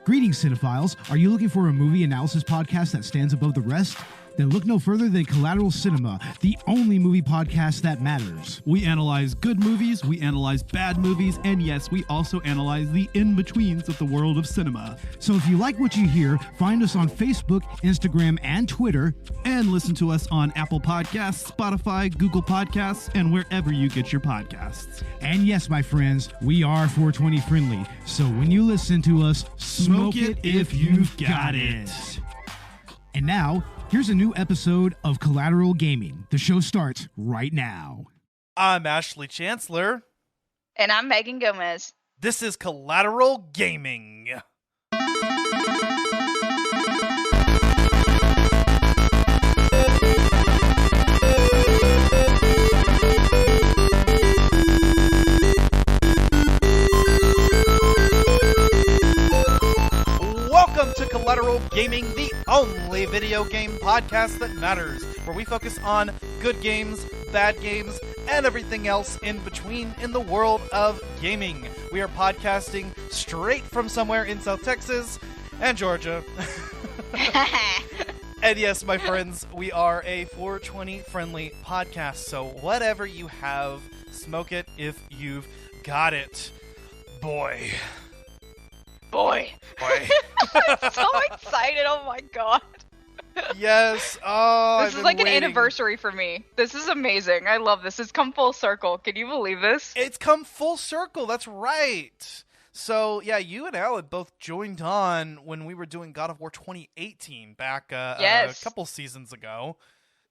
Greetings, cinephiles. Are you looking for a movie analysis podcast that stands above the rest? Then look no further than Collateral Cinema, the only movie podcast that matters. We analyze good movies, we analyze bad movies, and yes, we also analyze the in-betweens of the world of cinema. So if you like what you hear, find us on Facebook, Instagram, and Twitter. And listen to us on Apple Podcasts, Spotify, Google Podcasts, and wherever you get your podcasts. And yes, my friends, we are 420 friendly. So when you listen to us, smoke it if you've got it. And now, here's a new episode of Collateral Gaming. The show starts right now. I'm Ashley Chancellor. And I'm Megan Gomez. This is Collateral Gaming. Welcome to Collateral Gaming, the only video game podcast that matters, where we focus on good games, bad games, and everything else in between in the world of gaming. We are podcasting straight from somewhere in South Texas and Georgia. And yes, my friends, we are a 420 friendly podcast, so whatever you have, smoke it if you've got it. Boy. I'm so excited. Oh my god. Yes. Oh, this is like an anniversary for me. This is amazing. I love this. It's come full circle. Can you believe this? It's come full circle. That's right. So, yeah, you and Alan both joined on when we were doing God of War 2018 back a couple seasons ago.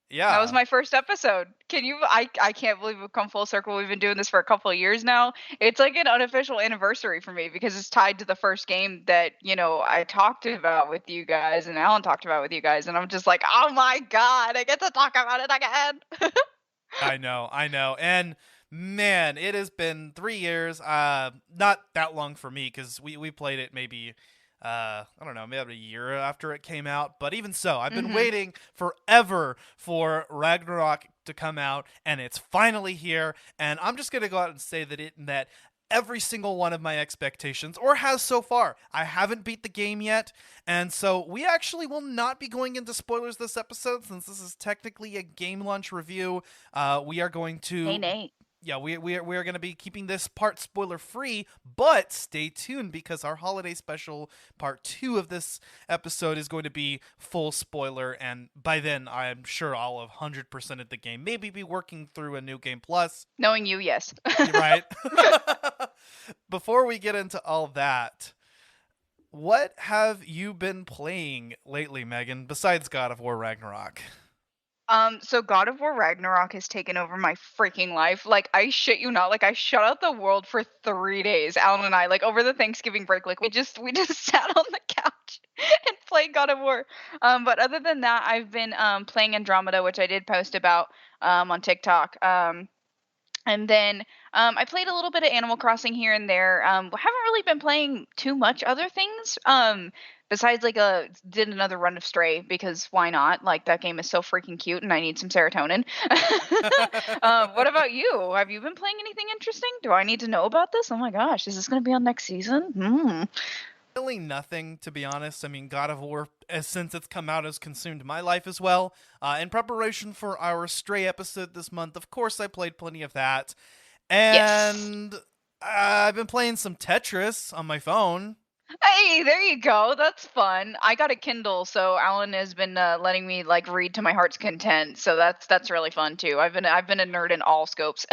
Yeah. That was my first episode. I can't believe we've come full circle. We've been doing this for a couple of years now. It's like an unofficial anniversary for me because it's tied to the first game that, I talked about with you guys and Alan talked about with you guys. And I'm just like, oh my God, I get to talk about it again. I know. And man, it has been 3 years. Not that long for me because we played it maybe... I don't know, maybe a year after it came out, but even so, I've been waiting forever for Ragnarok to come out, and it's finally here, and I'm just gonna go out and say that every single one of my expectations, or has so far. I haven't beat the game yet, and so we actually will not be going into spoilers this episode, since this is technically a game launch review. We are going to... Nay. Yeah, we are going to be keeping this part spoiler free, but stay tuned because our holiday special part 2 of this episode is going to be full spoiler, and by then I'm sure I'll have 100%ed the game, maybe be working through a new game plus. Knowing you, yes. Right? Before we get into all that, what have you been playing lately, Megan, besides God of War Ragnarok? So God of War Ragnarok has taken over my freaking life. Like, I shit you not, like, I shut out the world for 3 days. Alan and I, like, over the Thanksgiving break, like, we just sat on the couch and played God of War. But other than that, I've been playing Andromeda, which I did post about on TikTok. And then I played a little bit of Animal Crossing here and there. Haven't really been playing too much other things. Besides, like, did another run of Stray, because why not? Like, that game is so freaking cute, and I need some serotonin. What about you? Have you been playing anything interesting? Do I need to know about this? Oh my gosh, is this going to be on next season? Really nothing, to be honest. I mean, God of War, since it's come out, has consumed my life as well. In preparation for our Stray episode this month, of course, I played plenty of that. And I've been playing some Tetris on my phone. Hey, there you go. That's fun. I got a Kindle, so Alan has been letting me like read to my heart's content. So that's really fun too. I've been a nerd in all scopes.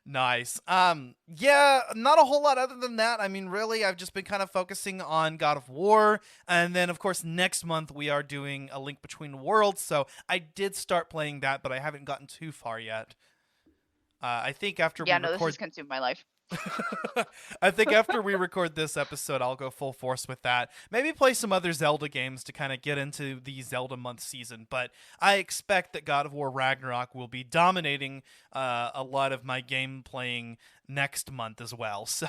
Nice. Yeah, not a whole lot other than that. I mean, really, I've just been kind of focusing on God of War, and then of course next month we are doing A Link Between Worlds. So I did start playing that, but I haven't gotten too far yet. I think after this has consumed my life. I think after we record this episode, I'll go full force with that. Maybe play some other Zelda games to kind of get into the Zelda Month season. But I expect that God of War Ragnarok will be dominating a lot of my game playing next month as well. So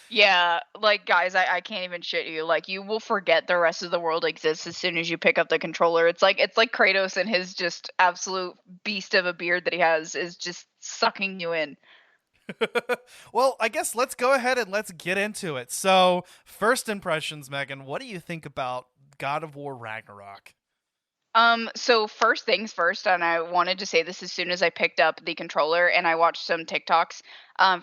yeah, like guys, I can't even shit you. Like, you will forget the rest of the world exists as soon as you pick up the controller. It's like Kratos and his just absolute beast of a beard that he has is just sucking you in. Well, I guess let's go ahead and let's get into it. So, first impressions, Megan, what do you think about God of War Ragnarok? So first things first, and I wanted to say this as soon as I picked up the controller and I watched some TikToks.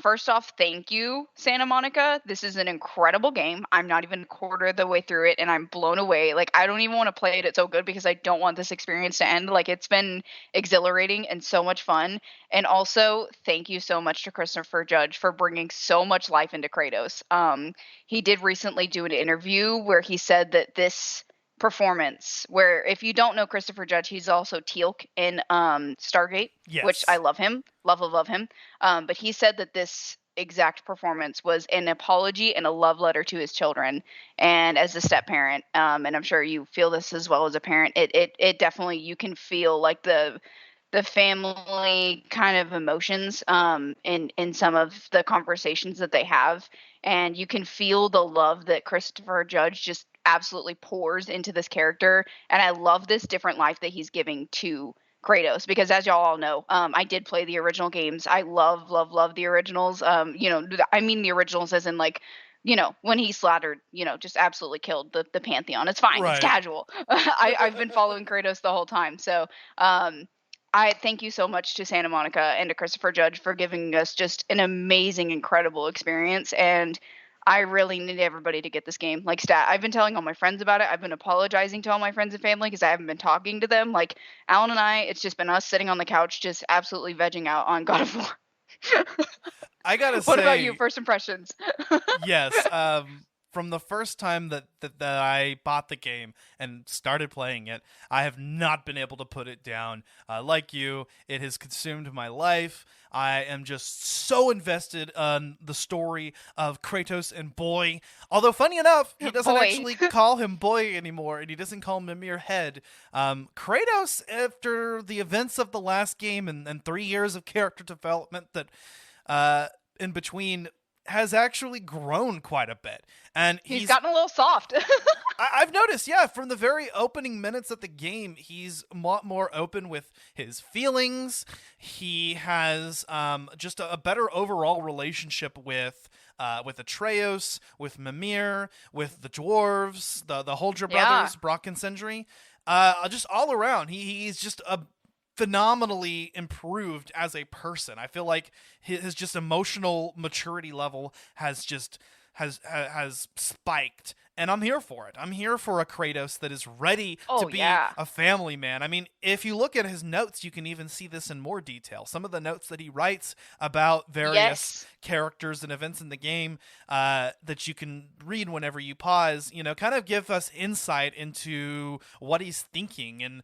First off, thank you, Santa Monica. This is an incredible game. I'm not even a quarter of the way through it, and I'm blown away. Like, I don't even want to play it. It's so good because I don't want this experience to end. Like, it's been exhilarating and so much fun. And also, thank you so much to Christopher Judge for bringing so much life into Kratos. He did recently do an interview where he said that this performance, where if you don't know Christopher Judge, he's also Teal'c in Stargate, which I Yes. love him, love him. But he said that this exact performance was an apology and a love letter to his children. And as a step parent, and I'm sure you feel this as well as a parent, it definitely, you can feel like the family kind of emotions in some of the conversations that they have, and you can feel the love that Christopher Judge just absolutely pours into this character. And I love this different life that he's giving to Kratos, because as y'all all know, I did play the original games. I love the originals. I mean the originals as in, like, when he slaughtered, just absolutely killed the Pantheon. It's fine. It's Right. casual. I've been following Kratos the whole time. So I thank you so much to Santa Monica and to Christopher Judge for giving us just an amazing, incredible experience. And I really need everybody to get this game. Like, I've been telling all my friends about it. I've been apologizing to all my friends and family because I haven't been talking to them. Like, Alan and I, it's just been us sitting on the couch, just absolutely vegging out on God of War. I gotta What about say, you? First impressions? yes. From the first time that I bought the game and started playing it, I have not been able to put it down. Like you, it has consumed my life. I am just so invested in the story of Kratos and Boy. Although, funny enough, he doesn't Boy. actually call him Boy anymore, and he doesn't call him Mimir Head. Kratos, after the events of the last game and 3 years of character development that in between, has actually grown quite a bit. And He's gotten a little soft. I've noticed, yeah, from the very opening minutes of the game, he's a lot more open with his feelings. He has just a better overall relationship with Atreus, with Mimir, with the dwarves, the Holdra brothers, Brock and Sindri. Just all around, he's just a phenomenally improved as a person. I feel like his just emotional maturity level has spiked, and I'm here for it. I'm here for a Kratos that is ready to be a family man. I mean, if you look at his notes, you can even see this in more detail. Some of the notes that he writes about various characters and events in the game that you can read whenever you pause, kind of give us insight into what he's thinking. And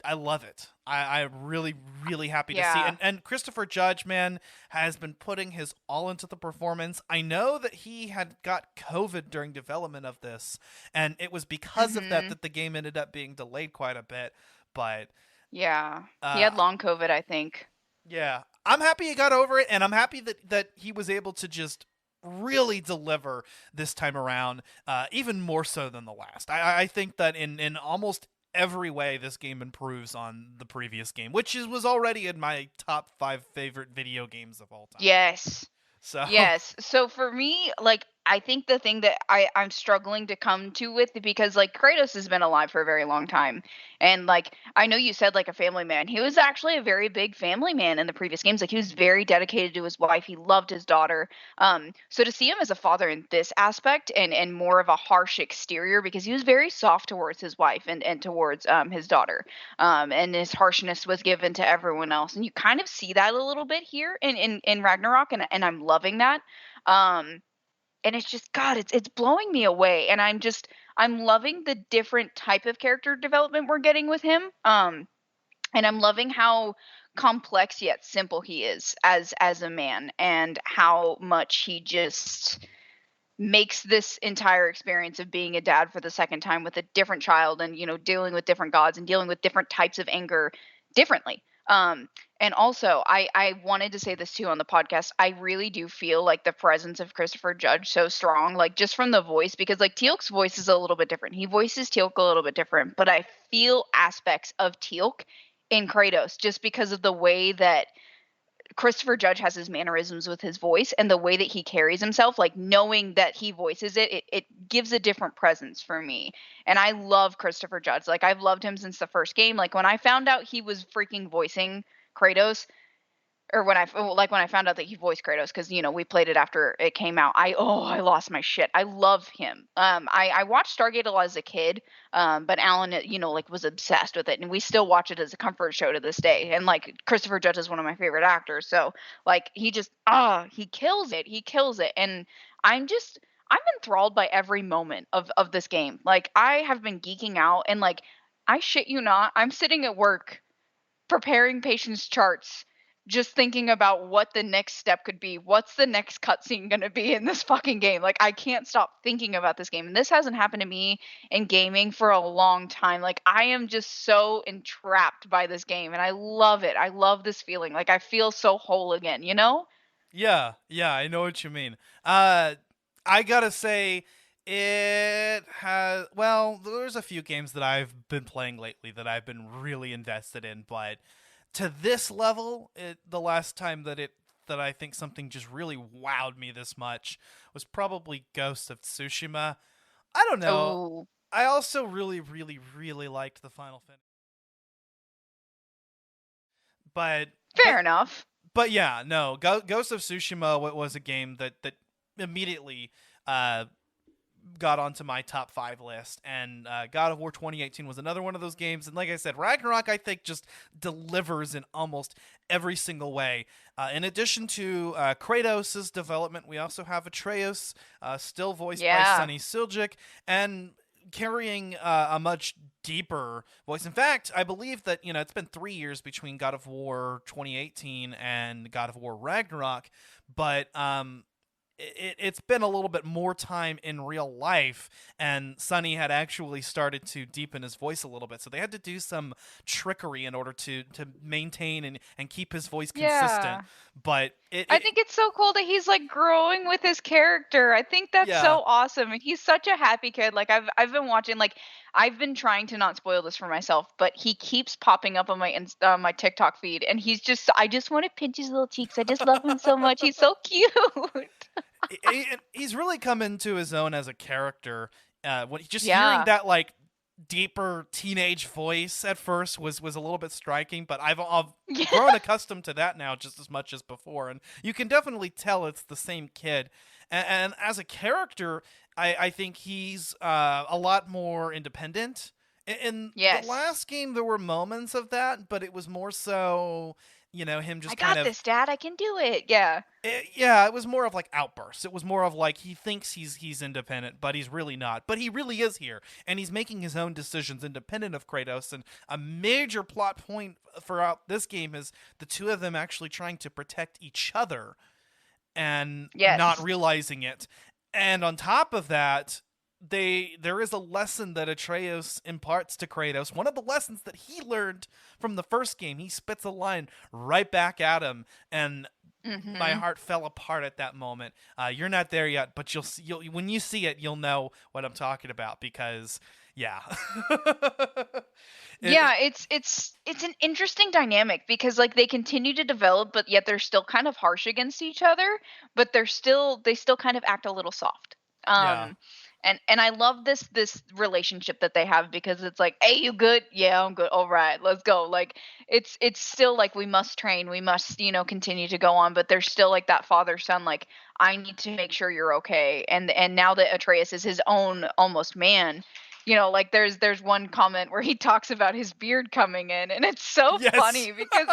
I love it. I'm really, really happy to see. And Christopher Judge, man, has been putting his all into the performance. I know that he had got COVID during development of this, and it was because of that the game ended up being delayed quite a bit. But he had long COVID, I think. Yeah, I'm happy he got over it, and I'm happy that he was able to just really deliver this time around, even more so than the last. I think that in almost every way this game improves on the previous game, which was already in my top 5 favorite video games of all time. Yes. So For me, like, I think the thing that I'm struggling to come to with, because, like, Kratos has been alive for a very long time. And, like, I know you said, like, a family man. He was actually a very big family man in the previous games. Like, he was very dedicated to his wife. He loved his daughter. So to see him as a father in this aspect, and more of a harsh exterior, because he was very soft towards his wife and towards his daughter. And his harshness was given to everyone else. And you kind of see that a little bit here in Ragnarok, and I'm loving that. And it's just, God, it's blowing me away. And I'm loving the different type of character development we're getting with him. And I'm loving how complex yet simple he is as a man, and how much he just makes this entire experience of being a dad for the second time with a different child, and dealing with different gods and dealing with different types of anger differently. And also, I wanted to say this too on the podcast. I really do feel like the presence of Christopher Judge so strong, like, just from the voice, because, like, Teal'c's voice is a little bit different. He voices Teal'c a little bit different, but I feel aspects of Teal'c in Kratos, just because of the way that Christopher Judge has his mannerisms with his voice and the way that he carries himself, like knowing that he voices it gives a different presence for me. And I love Christopher Judge. Like I've loved him since the first game. Like when I found out he was freaking voicing Kratos, or when I found out that he voiced Kratos, because we played it after it came out. I lost my shit. I love him. I watched Stargate a lot as a kid, but Alan like was obsessed with it, and we still watch it as a comfort show to this day. And like Christopher Judge is one of my favorite actors, so like he just he kills it. He kills it, and I'm enthralled by every moment of this game. Like I have been geeking out, and like I shit you not, I'm sitting at work preparing patients charts, just thinking about what the next step could be. What's the next cutscene going to be in this fucking game? Like I can't stop thinking about this game. And this hasn't happened to me in gaming for a long time. Like I am just so entrapped by this game, and I love it. I love this feeling. Like I feel so whole again, you know? Yeah, I know what you mean. I gotta say, it has. Well, there's a few games that I've been playing lately that I've been really invested in, but to this level, the last time that I think something just really wowed me this much was probably Ghost of Tsushima. I don't know. Oh, I also really, really, really liked the Final Fantasy, but fair enough. But yeah, no, Ghost of Tsushima was a game that immediately got onto my top 5 list, and God of War 2018 was another one of those games. And like I said, Ragnarok I think just delivers in almost every single way. In addition to Kratos' development, we also have Atreus, still voiced by Sunny Siljic, and carrying a much deeper voice. In fact, I believe that it's been 3 years between God of War 2018 and God of War Ragnarok, but it's been a little bit more time in real life, and Sonny had actually started to deepen his voice a little bit, so they had to do some trickery in order to maintain and keep his voice consistent. Yeah. But I think it's so cool that he's like growing with his character. I think that's so awesome, and he's such a happy kid. Like I've been watching, like I've been trying to not spoil this for myself, but he keeps popping up on my TikTok feed, and I just want to pinch his little cheeks. I just love him so much. He's so cute. He's really come into his own as a character. When hearing that like deeper teenage voice at first was a little bit striking, but I've grown accustomed to that now just as much as before, and you can definitely tell it's the same kid. And as a character, I think he's a lot more independent. In the last game, there were moments of that, but it was more so him just I got this, Dad. I can do it. Yeah. It was more of like outbursts. It was more of like he thinks he's independent, but he's really not. But he really is here, and he's making his own decisions independent of Kratos. And a major plot point throughout this game is the two of them actually trying to protect each other and not realizing it. And on top of that, there is a lesson that Atreus imparts to Kratos. One of the lessons that he learned from the first game. He spits a line right back at him, and my heart fell apart at that moment. You're not there yet, but you'll when you see it, you'll know what I'm talking about, because it's an interesting dynamic, because like they continue to develop, but yet they're still kind of harsh against each other, but they still kind of act a little soft. And I love this relationship that they have, because it's like, hey, you good? Yeah, I'm good. All right, let's go. Like it's still like we must train, we must continue to go on, but there's still like that father son, like I need to make sure you're okay. And now that Atreus is his own almost man, like there's one comment where he talks about his beard coming in, and it's so funny, because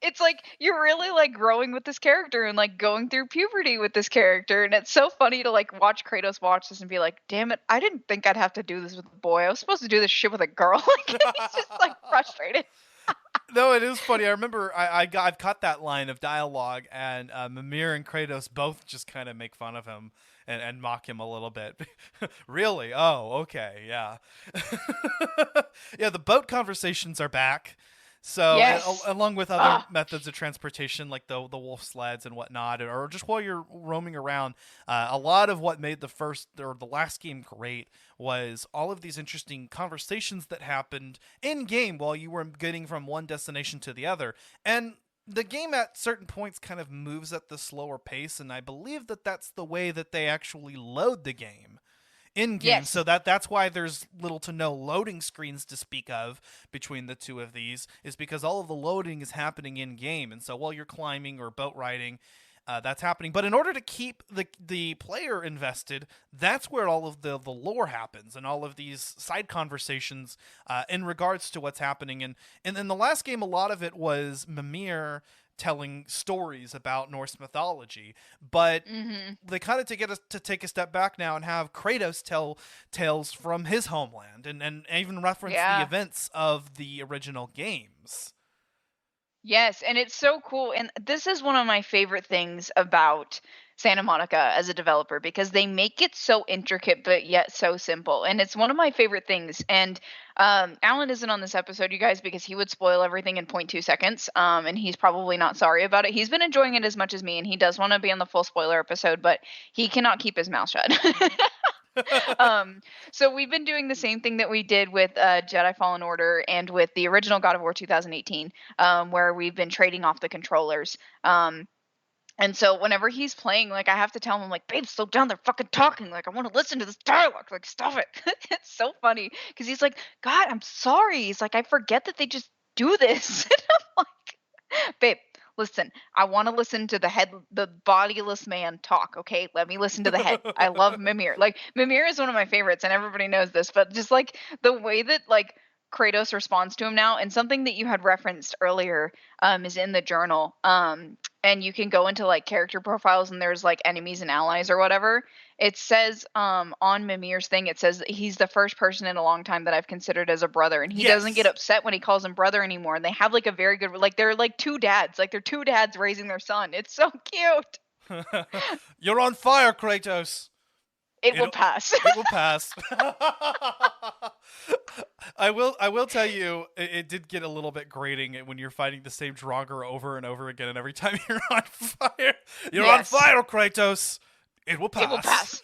it's like you're really like growing with this character and like going through puberty with this character, and it's so funny to like watch Kratos watch this and be like, damn it, I didn't think I'd have to do this with a boy. I was supposed to do this shit with a girl. Like he's just like frustrated. No, it is funny. I remember I've caught that line of dialogue, and Mimir and Kratos both just kind of make fun of him and mock him a little bit. Really? Oh, okay, yeah. Yeah, the boat conversations are back. So along with other methods of transportation, like the wolf sleds and whatnot, or just while you're roaming around, a lot of what made the last game great was all of these interesting conversations that happened in game while you were getting from one destination to the other. And the game at certain points kind of moves at the slower pace, and I believe that that's the way that they actually load the game in game. Yes. So that's why there's little to no loading screens to speak of between the two of these, is because all of the loading is happening in game. And so while you're climbing or boat riding, that's happening. But in order to keep the player invested, that's where all of the lore happens and all of these side conversations in regards to what's happening. And in the last game, a lot of it was Mimir telling stories about Norse mythology, but they kind of take a step back now and have Kratos tell tales from his homeland and even reference the events of the original games. Yes, and it's so cool. And this is one of my favorite things about Santa Monica as a developer, because they make it so intricate but yet so simple. And it's one of my favorite things. And Alan isn't on this episode, you guys, because he would spoil everything in 0.2 seconds. And he's probably not sorry about it. He's been enjoying it as much as me, and he does want to be on the full spoiler episode, but he cannot keep his mouth shut. So we've been doing the same thing that we did with Jedi Fallen Order and with the original God of War 2018, where we've been trading off the controllers. And so whenever he's playing, like, I have to tell him, like, babe, slow down, they're fucking talking. Like, I want to listen to this dialogue. Like, stop it. It's so funny because he's like, God, I'm sorry. He's like, I forget that they just do this. And I'm like, babe, listen, I want to listen to the bodiless man talk, okay? Let me listen to the head. I love Mimir. Like, Mimir is one of my favorites, and everybody knows this, but just, like, the way that, like, Kratos responds to him now, and something that you had referenced earlier is in the journal, and you can go into, like, character profiles, and there's, like, enemies and allies or whatever. It says on Mimir's thing, it says that he's the first person in a long time that I've considered as a brother, and he doesn't get upset when he calls him brother anymore, and they have, like, a very good, like, they're like two dads, like, they're two dads raising their son. It's so cute. You're on fire, Kratos. It will pass. It will pass. I will tell you, it did get a little bit grating when you're fighting the same Draugr over and over again, and every time you're on fire, you're on fire, Kratos. It will pass. It will pass.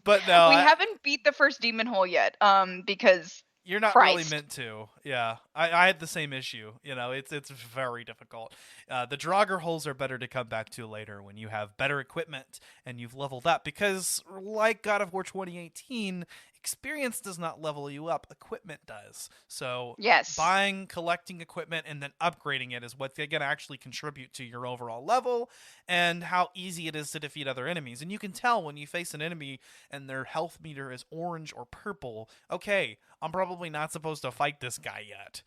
But no, we haven't beat the first demon hole yet, because you're not really meant to. Yeah, I had the same issue. You know, it's very difficult. The Draugr holes are better to come back to later when you have better equipment and you've leveled up. Because like God of War 2018, experience does not level you up. Equipment does. So buying, collecting equipment, and then upgrading it is what's going to actually contribute to your overall level and how easy it is to defeat other enemies. And you can tell when you face an enemy and their health meter is orange or purple, okay, I'm probably not supposed to fight this guy yet.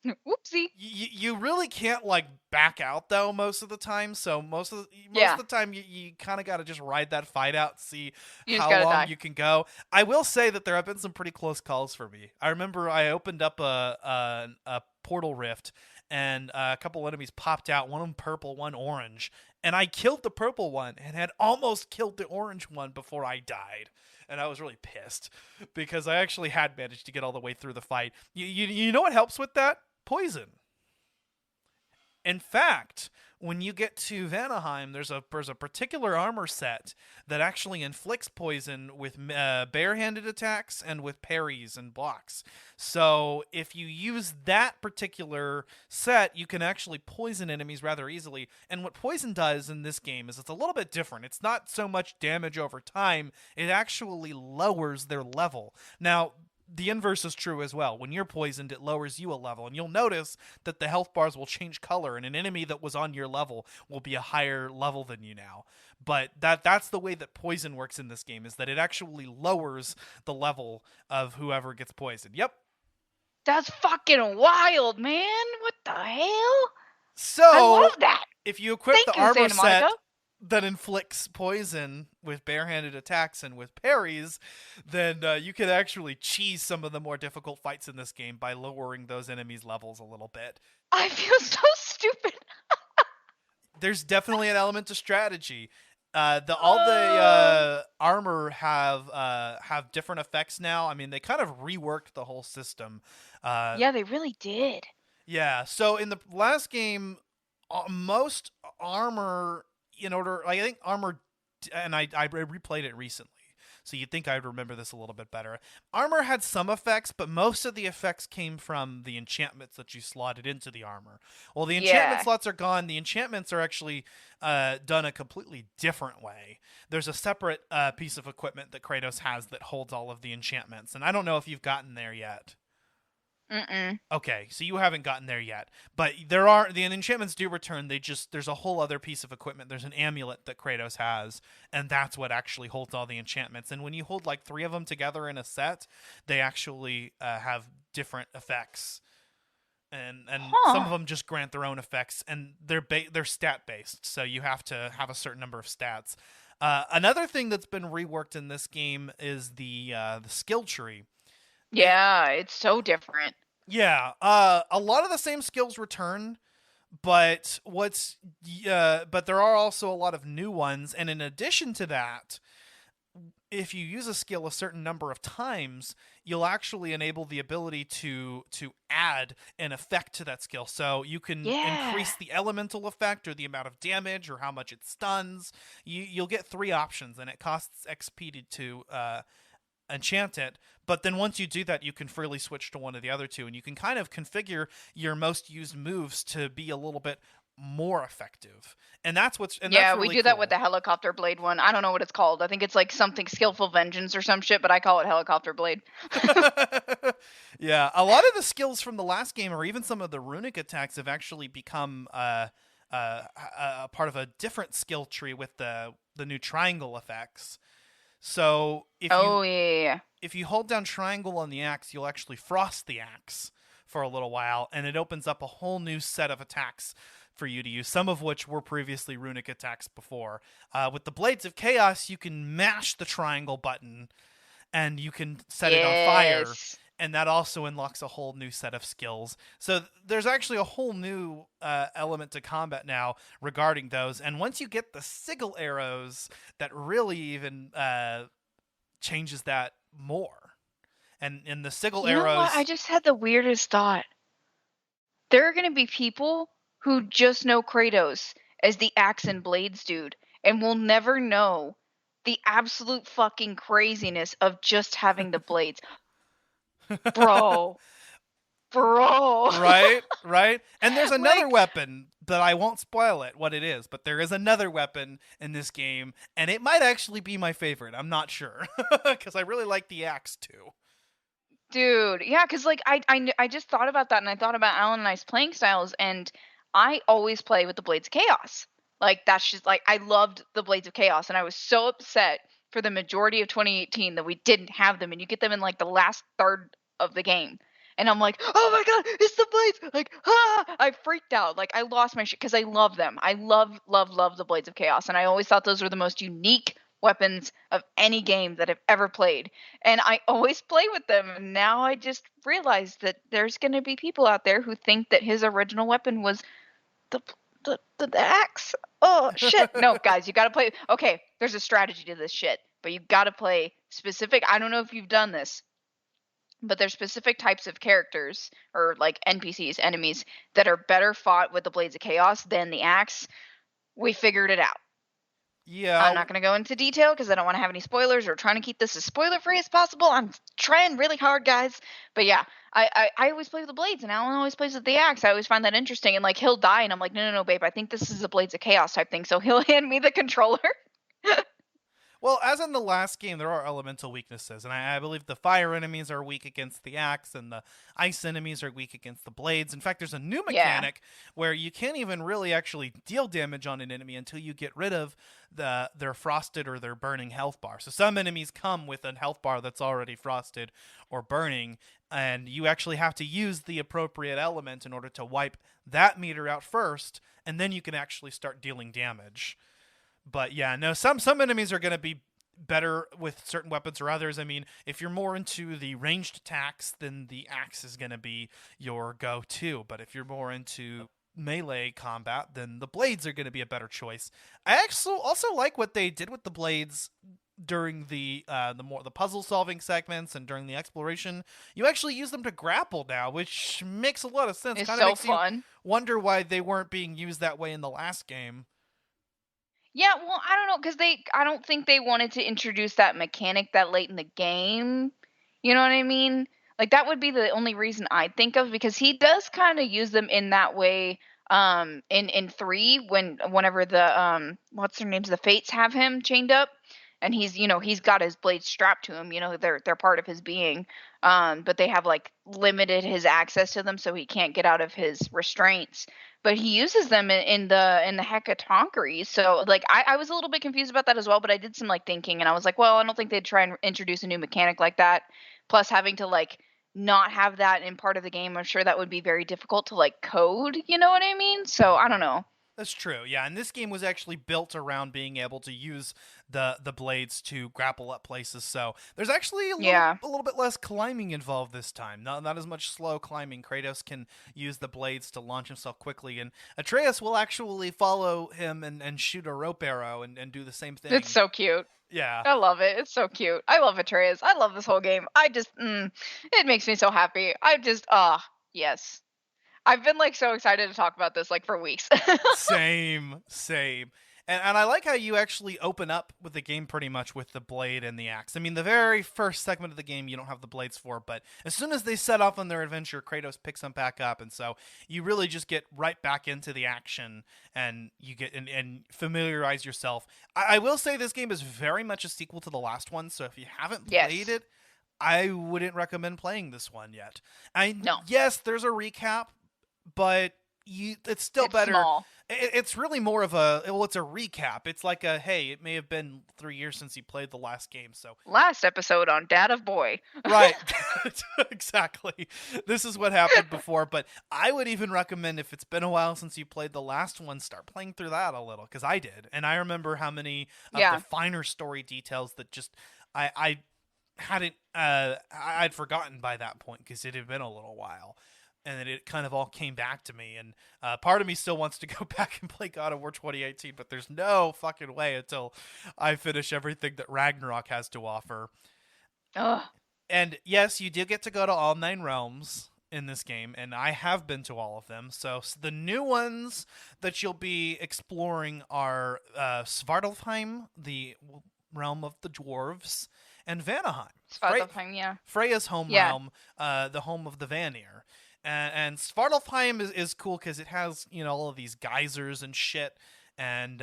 Whoopsie. You really can't, like, back out though most of the time. So most of the time you kind of got to just ride that fight out, see how long you can go. I will say that there have been some pretty close calls for me. I remember I opened up a portal rift, and a couple enemies popped out. One of them purple, one orange, and I killed the purple one and had almost killed the orange one before I died. And I was really pissed because I actually had managed to get all the way through the fight. You know what helps with that? Poison. In fact, when you get to Vanaheim, there's a particular armor set that actually inflicts poison with barehanded attacks and with parries and blocks. So if you use that particular set, you can actually poison enemies rather easily. And what poison does in this game is it's a little bit different. It's not so much damage over time. It actually lowers their level. Now, the inverse is true as well. When you're poisoned, it lowers you a level, and you'll notice that the health bars will change color, and an enemy that was on your level will be a higher level than you now. But that's the way that poison works in this game, is that it actually lowers the level of whoever gets poisoned. Yep. That's fucking wild, man. What the hell? So, I love that. If you equip the armor set that inflicts poison with barehanded attacks and with parries, then you can actually cheese some of the more difficult fights in this game by lowering those enemies' levels a little bit. I feel so stupid. There's definitely an element to strategy. All the armor have different effects now. I mean, they kind of reworked the whole system. Yeah, they really did. Yeah, so in the last game, most armor, I think armor, and I replayed it recently. so you'd think I'd remember this a little bit better. Armor had some effects, but most of the effects came from the enchantments that you slotted into the armor. Well, the enchantment slots are gone. The enchantments are actually done a completely different way. There's a separate piece of equipment that Kratos has that holds all of the enchantments, and I don't know if you've gotten there yet. Mm-mm. Okay, so you haven't gotten there yet, but the enchantments do return. There's a whole other piece of equipment. There's an amulet that Kratos has, and that's what actually holds all the enchantments. And when you hold like 3 of them together in a set, they actually have different effects, and some of them just grant their own effects, and they're stat based. So you have to have a certain number of stats. Another thing that's been reworked in this game is the skill tree. Yeah, it's so different. Yeah, a lot of the same skills return, but but there are also a lot of new ones, and in addition to that, if you use a skill a certain number of times, you'll actually enable the ability to add an effect to that skill. So you can increase the elemental effect or the amount of damage or how much it stuns. You'll get 3 options, and it costs XP to enchant it, but then once you do that, you can freely switch to one of the other 2, and you can kind of configure your most used moves to be a little bit more effective. And that's what's we really do that cool. with the helicopter blade one. I don't know what it's called. I think it's like something skillful vengeance or some shit, but I call it helicopter blade. Yeah, a lot of the skills from the last game, or even some of the runic attacks, have actually become a part of a different skill tree with the new triangle effects. So if you hold down triangle on the axe, you'll actually frost the axe for a little while, and it opens up a whole new set of attacks for you to use, some of which were previously runic attacks before. With the Blades of Chaos, you can mash the triangle button, and you can set it on fire, and that also unlocks a whole new set of skills. So there's actually a whole new element to combat now regarding those. And once you get the sigil arrows, that really even changes that more. And in the sigil arrows... know what? I just had the weirdest thought. There are going to be people who just know Kratos as the axe and blades dude, and will never know the absolute fucking craziness of just having the blades. Bro. Right. And there's another weapon that I won't spoil what it is, but there is another weapon in this game, and it might actually be my favorite. I'm not sure, because I really like the axe too. Dude, yeah, because like I just thought about that, and I thought about Alan and I's playing styles, and I always play with the Blades of Chaos. Like, that's just like, I loved the Blades of Chaos, and I was so upset for the majority of 2018 that we didn't have them, and you get them in like the last third of the game. And I'm like, oh my god, it's the blades! Like, I freaked out. Like, I lost my shit because I love them. I love the Blades of Chaos, and I always thought those were the most unique weapons of any game that I've ever played. And I always play with them. And now I just realized that there's going to be people out there who think that his original weapon was the axe. Oh shit! No, guys, you got to play. Okay, there's a strategy to this shit, but you got to play specific. I don't know if you've done this, but there's specific types of characters or like NPCs, enemies that are better fought with the Blades of Chaos than the axe. We figured it out. Yeah. I'm not going to go into detail because I don't want to have any spoilers, or trying to keep this as spoiler free as possible. I'm trying really hard, guys. But yeah, I always play with the blades, and Alan always plays with the axe. I always find that interesting. And like, he'll die, and I'm like, no, babe, I think this is a Blades of Chaos type thing. So he'll hand me the controller. Well, as in the last game, there are elemental weaknesses, and I believe the fire enemies are weak against the axe, and the ice enemies are weak against the blades. In fact, there's a new mechanic where you can't even really actually deal damage on an enemy until you get rid of their frosted or their burning health bar. So some enemies come with a health bar that's already frosted or burning, and you actually have to use the appropriate element in order to wipe that meter out first, and then you can actually start dealing damage. But yeah, no, some enemies are going to be better with certain weapons or others. I mean, if you're more into the ranged attacks, then the axe is going to be your go-to. But if you're more into melee combat, then the blades are going to be a better choice. I also like what they did with the blades during the puzzle solving segments and during the exploration. You actually use them to grapple now, which makes a lot of sense. It's Kinda so makes fun. You wonder why they weren't being used that way in the last game. Yeah, well, I don't know, because I don't think they wanted to introduce that mechanic that late in the game. You know what I mean? Like that would be the only reason I think of, because he does kind of use them in that way. In three, whenever the what's their names, the Fates have him chained up, and he's got his blades strapped to him. They're part of his being. But they have like limited his access to them, so he can't get out of his restraints, but he uses them in the Hecatoncheires. So like I was a little bit confused about that as well, but I did some like thinking, and I was like, well, I don't think they'd try and introduce a new mechanic like that. Plus having to like not have that in part of the game, I'm sure that would be very difficult to like code, you know what I mean? So I don't know. That's true, yeah. And this game was actually built around being able to use the blades to grapple up places. So there's actually Yeah. a little bit less climbing involved this time. Not as much slow climbing. Kratos can use the blades to launch himself quickly, and Atreus will actually follow him and shoot a rope arrow and do the same thing. It's so cute. Yeah. I love it. It's so cute. I love Atreus. I love this whole game. It makes me so happy. Yes. I've been like so excited to talk about this like for weeks. Same. And I like how you actually open up with the game pretty much with the blade and the axe. I mean, the very first segment of the game you don't have the blades for, but as soon as they set off on their adventure, Kratos picks them back up, and so you really just get right back into the action, and you get and familiarize yourself. I will say this game is very much a sequel to the last one, so if you haven't Yes. played it, I wouldn't recommend playing this one yet. No. Yes, there's a recap, but it's still It's better. small. It's really more of it's a recap. It's like hey, it may have been 3 years since you played the last game, so Last episode on Dad of Boy. right. Exactly. This is what happened before, but I would even recommend, if it's been a while since you played the last one, start playing through that a little, because I did, and I remember how many of Yeah. the finer story details that just I hadn't I'd forgotten by that point, because it had been a little while. And then it kind of all came back to me, and part of me still wants to go back and play God of War 2018, but there's no fucking way until I finish everything that Ragnarok has to offer. Ugh. And yes, you do get to go to all 9 realms in this game, and I have been to all of them. So the new ones that you'll be exploring are Svartalfheim, the realm of the dwarves, and Vanaheim, Svartalfheim, yeah. Freya's home Yeah. realm, the home of the Vanir. And Svartalfheim is cool because it has, all of these geysers and shit. And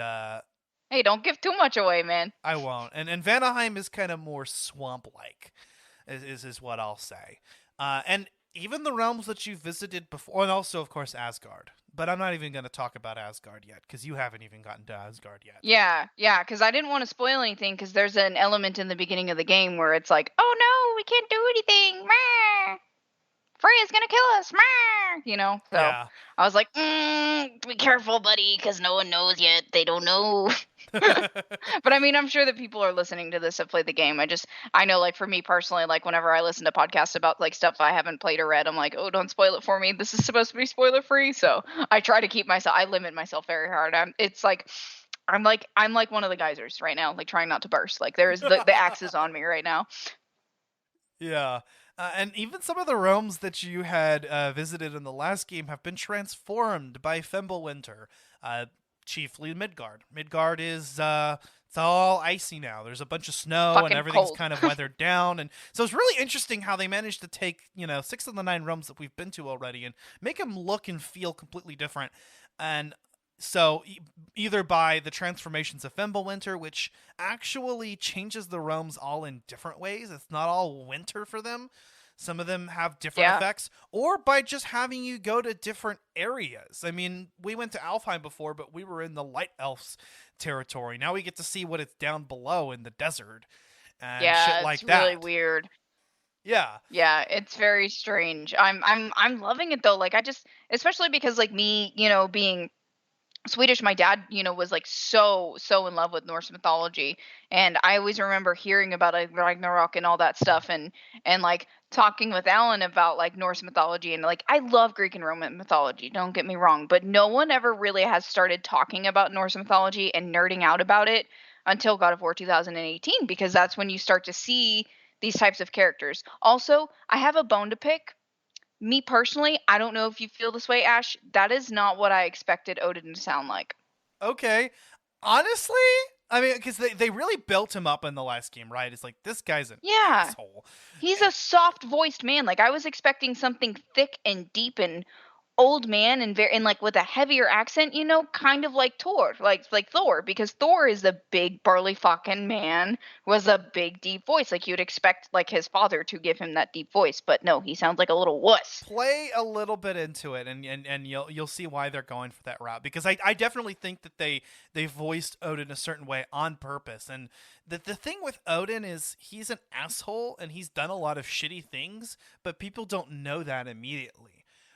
Hey, don't give too much away, man. I won't. And Vanaheim is kind of more swamp-like, is what I'll say. And even the realms that you visited before, and also, of course, Asgard. But I'm not even going to talk about Asgard yet, because you haven't even gotten to Asgard yet. Yeah, because I didn't want to spoil anything, because there's an element in the beginning of the game where it's like, oh no, we can't do anything. Meh. Freya's gonna kill us. Meh. So Yeah. I was like, be careful, buddy, because no one knows yet. They don't know. But I mean, I'm sure that people are listening to this have played the game. I know, like, for me personally, like, whenever I listen to podcasts about like stuff I haven't played or read, I'm like, oh, don't spoil it for me. This is supposed to be spoiler free. So I try to I limit myself very hard. I'm like one of the geysers right now, like trying not to burst. Like there's the axe is on me right now. Yeah. And even some of the realms that you had visited in the last game have been transformed by Fimbulwinter, chiefly Midgard. Midgard is it's all icy now. There's a bunch of snow, Fucking and everything's cold. kind of weathered down. And so it's really interesting how they managed to take 6 of the 9 realms that we've been to already and make them look and feel completely different. And so either by the transformations of Fimbulwinter, which actually changes the realms all in different ways. It's not all winter for them. Some of them have different effects, or by just having you go to different areas. I mean, we went to Alfheim before, but we were in the Light Elves territory. Now we get to see what it's down below in the desert and shit like it's that. really weird. Yeah. Yeah, it's very strange. I'm loving it though. Like especially because like me, being Swedish, my dad, was like so in love with Norse mythology, and I always remember hearing about like Ragnarok and all that stuff, and like talking with Alan about like Norse mythology, and like I love Greek and Roman mythology, don't get me wrong, but no one ever really has started talking about Norse mythology and nerding out about it until God of War 2018, because that's when you start to see these types of characters. Also, I have a bone to pick. Me personally, I don't know if you feel this way, Ash. That is not what I expected Odin to sound like. Okay. Honestly, I mean, because they really built him up in the last game, right? It's like, this guy's an Yeah. asshole. He's a soft-voiced man. Like, I was expecting something thick and deep and old man and very and like with a heavier accent, kind of like Thor, like Thor, because Thor is a big burly fucking man with a big deep voice. Like you'd expect like his father to give him that deep voice, but no, he sounds like a little wuss. Play a little bit into it, and you'll see why they're going for that route. Because I definitely think that they voiced Odin a certain way on purpose. And the thing with Odin is he's an asshole and he's done a lot of shitty things, but people don't know that immediately.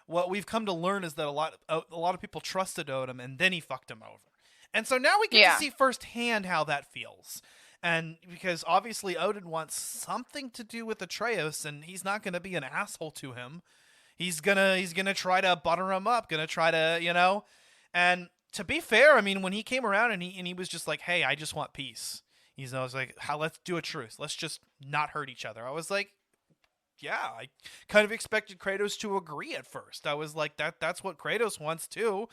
What we've come to learn is that a lot of people trusted Odin, and then he fucked him over. And so now we get to see firsthand how that feels. And because obviously Odin wants something to do with Atreus, and he's not going to be an asshole to him. He's gonna try to butter him up, gonna try to, And to be fair, I mean, when he came around and he was just like, "Hey, I just want peace." I was like, let's do a truce. Let's just not hurt each other. I was like, yeah, I kind of expected Kratos to agree at first. I was like, that's what Kratos wants too.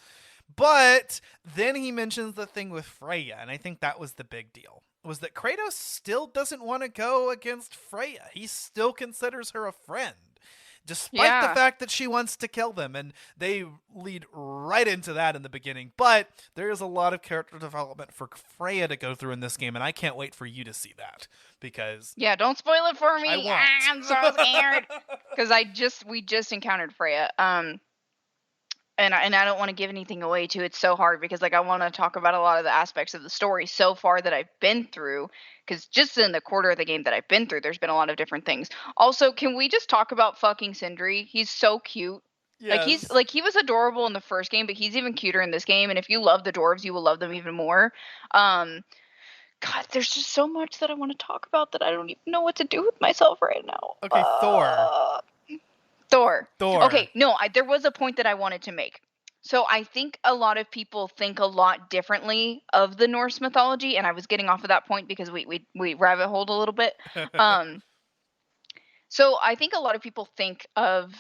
But then he mentions the thing with Freya, and I think that was the big deal. Was that Kratos still doesn't want to go against Freya. He still considers her a friend, despite the fact that she wants to kill them. And they lead right into that in the beginning. But there is a lot of character development for Freya to go through in this game, and I can't wait for you to see that. Because don't spoil it for me. I won't. I'm so scared. Because we just encountered Freya. And I don't want to give anything away too. It's so hard because like I want to talk about a lot of the aspects of the story so far that I've been through. Because just in the quarter of the game that I've been through, there's been a lot of different things. Also, can we just talk about fucking Sindri? He's so cute. yes. He was adorable in the first game, but he's even cuter in this game. And if you love the dwarves, you will love them even more. God, there's just so much that I want to talk about that I don't even know what to do with myself right now. Okay, Thor. Thor. Okay, no, there was a point that I wanted to make. So I think a lot of people think a lot differently of the Norse mythology, and I was getting off of that point because we rabbit holed a little bit. So I think a lot of people think of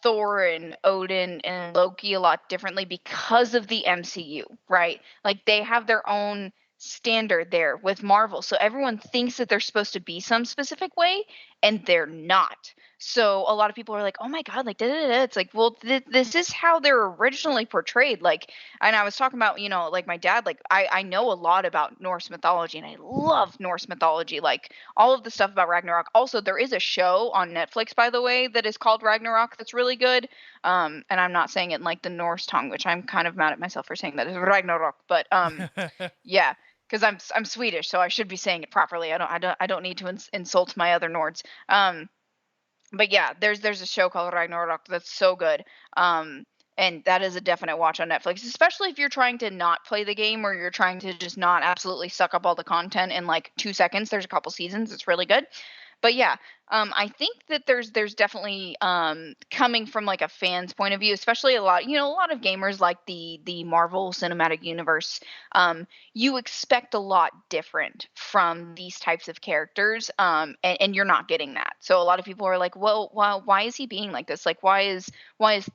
Thor and Odin and Loki a lot differently because of the MCU, right? Like they have their own standard there with Marvel. So everyone thinks that they're supposed to be some specific way, and they're not. So a lot of people are like, "Oh my god, like da-da-da-da." It's like, well, this is how they're originally portrayed. Like, and I was talking about, like my dad, like I know a lot about Norse mythology, and I love Norse mythology, like all of the stuff about Ragnarok. Also, there is a show on Netflix, by the way, that is called Ragnarok that's really good. And I'm not saying it in like the Norse tongue, which I'm kind of mad at myself for saying that. It's Ragnarok, but yeah. Because I'm Swedish, so I should be saying it properly. I don't need to insult my other Nords. But yeah, there's a show called Ragnarok that's so good. And that is a definite watch on Netflix, especially if you're trying to not play the game or you're trying to just not absolutely suck up all the content in like 2 seconds. There's a couple seasons. It's really good. But yeah, I think that there's definitely coming from like a fan's point of view, especially a lot of gamers like the Marvel Cinematic Universe. You expect a lot different from these types of characters, and you're not getting that. So a lot of people are like, well, why is he being like this? Like, why is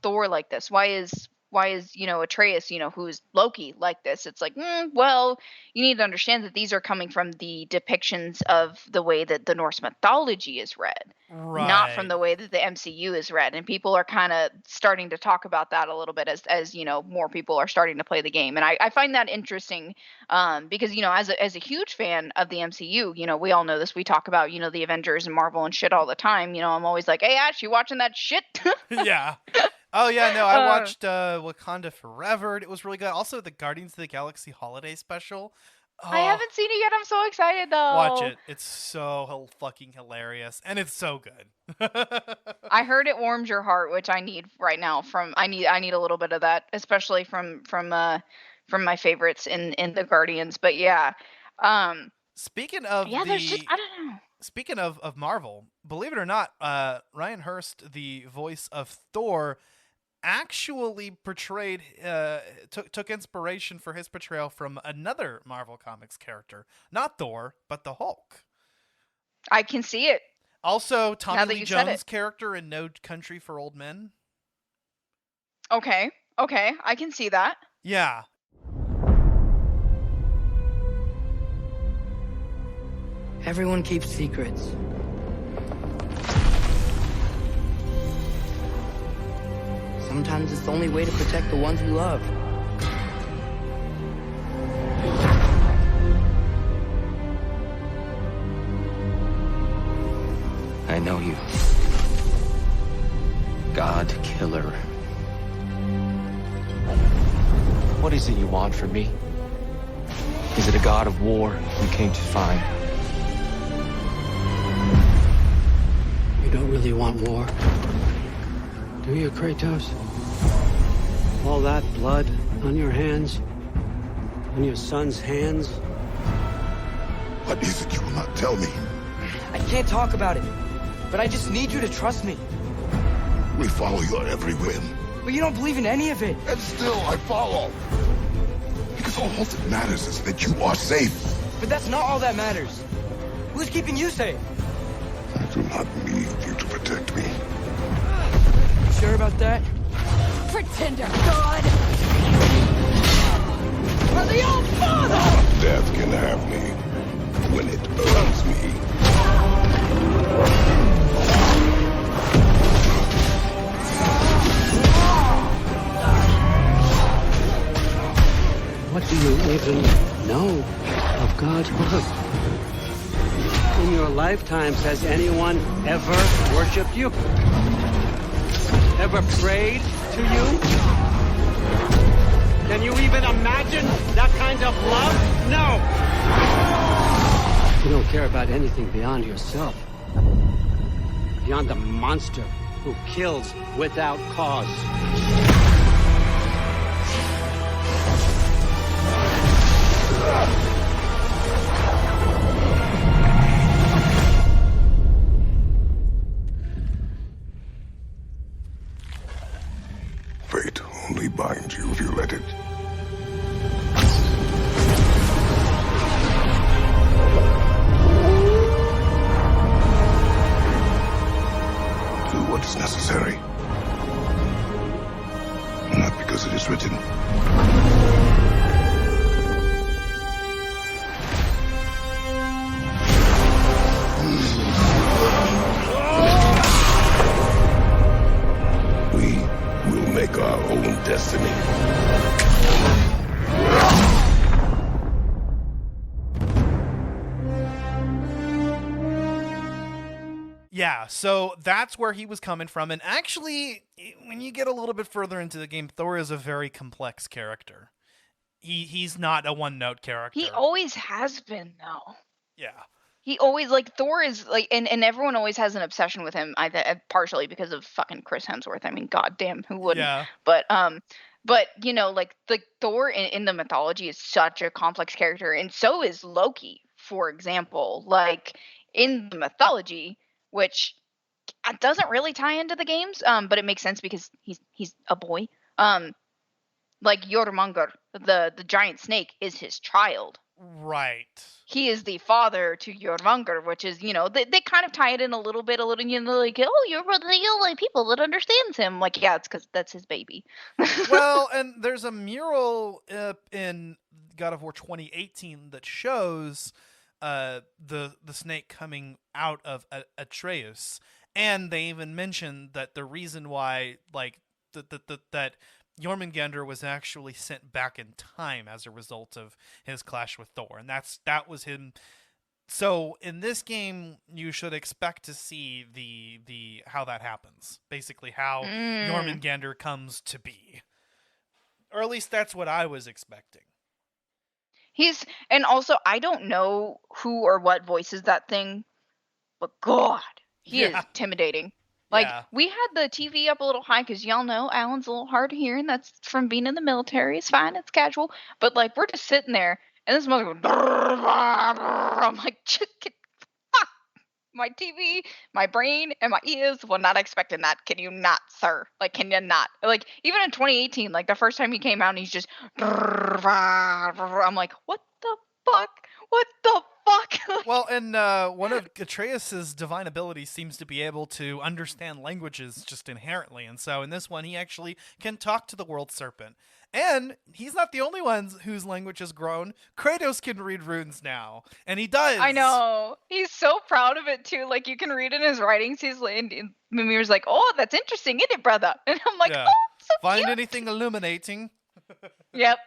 Thor like this? Why is Atreus, who's Loki, like this? It's like, well, you need to understand that these are coming from the depictions of the way that the Norse mythology is read, Right. not from the way that the MCU is read. And people are kind of starting to talk about that a little bit as more people are starting to play the game. And I find that interesting because, as a huge fan of the MCU, we all know this. We talk about, the Avengers and Marvel and shit all the time. I'm always like, hey, Ash, you watching that shit? Yeah. Oh, yeah, no, I watched Wakanda Forever. It was really good. Also, the Guardians of the Galaxy Holiday Special. Oh, I haven't seen it yet. I'm so excited, though. watch it. It's so fucking hilarious, and it's so good. I heard it warms your heart, which I need right now. I need a little bit of that, especially from my favorites in the Guardians. But yeah, Speaking of there's just I don't know. Speaking of Marvel, believe it or not, Ryan Hurst, the voice of Thor, actually portrayed took inspiration for his portrayal from another Marvel Comics character, not Thor, but the Hulk. I can see it. Also, Now Tommy that Lee you said Jones' it. character in No Country for Old Men. Okay, I can see that. Yeah. Everyone keeps secrets. Sometimes it's the only way to protect the ones we love. I know you. God Killer. What is it you want from me? Is it a god of war you came to find? You don't really want war, do you, Kratos? All that blood on your hands, on your son's hands. What is it you will not tell me? I can't talk about it, but I just need you to trust me. We follow your every whim. But you don't believe in any of it. And still I follow. Because all that matters is that you are safe. But that's not all that matters. Who's keeping you safe? I do not need you to protect me. You sure about that? Pretender God! For the old father! Death can have me when it earns me. What do you even know of God's word? In your lifetimes, has anyone ever worshipped you? Ever prayed to you? Can you even imagine that kind of love? No! You don't care about anything beyond yourself. Beyond the monster who kills without cause. Fate only binds you if you let it. Do what is necessary. Not because it is written. Make our own destiny. Yeah, so that's where he was coming from. And actually, when you get a little bit further into the game, Thor is a very complex character. He's not a one-note character. He always has been, though. Yeah. He always, like, Thor is, like, and everyone always has an obsession with him, partially because of fucking Chris Hemsworth. I mean, goddamn, who wouldn't? Yeah. But, you know, like, the Thor in the mythology is such a complex character, and so is Loki, for example. Like, in the mythology, which doesn't really tie into the games, but it makes sense because he's a boy. Like, Jormungandr, the giant snake, is his child. Right. He is the father to Jormungandr, which is, you know, they kind of tie it in a little, you know, like, oh, you're one of the only people that understands him. Like, yeah, it's because that's his baby. Well, and there's a mural in God of War 2018 that shows the snake coming out of Atreus, and they even mentioned that the reason why, like, that Jormungandr was actually sent back in time as a result of his clash with Thor, and that was him. So in this game, you should expect to see the how that happens, basically how Jormungandr comes to be, or at least that's what I was expecting. And also, I don't know who or what voices that thing, but God, he is intimidating. Like, we had the TV up a little high because y'all know Alan's a little hard of hearing. That's from being in the military. It's fine. It's casual. But, like, we're just sitting there, and this mother goes, I'm like, fuck. My TV, my brain, and my ears were not expecting that. Can you not, sir? Like, can you not? Like, even in 2018, like, the first time he came out, and he's just, I'm like, what the fuck? What the fuck? Well, and one of Atreus's divine abilities seems to be able to understand languages just inherently, and so in this one, he actually can talk to the world serpent. And he's not the only one whose language has grown. Kratos can read runes now, and he does. I know. He's so proud of it too. Like you can read in his writings. He's like, and Mimir's like, "Oh, that's interesting, isn't it, brother?" And I'm like, Yeah. "Oh, so Find cute." anything illuminating. Yep.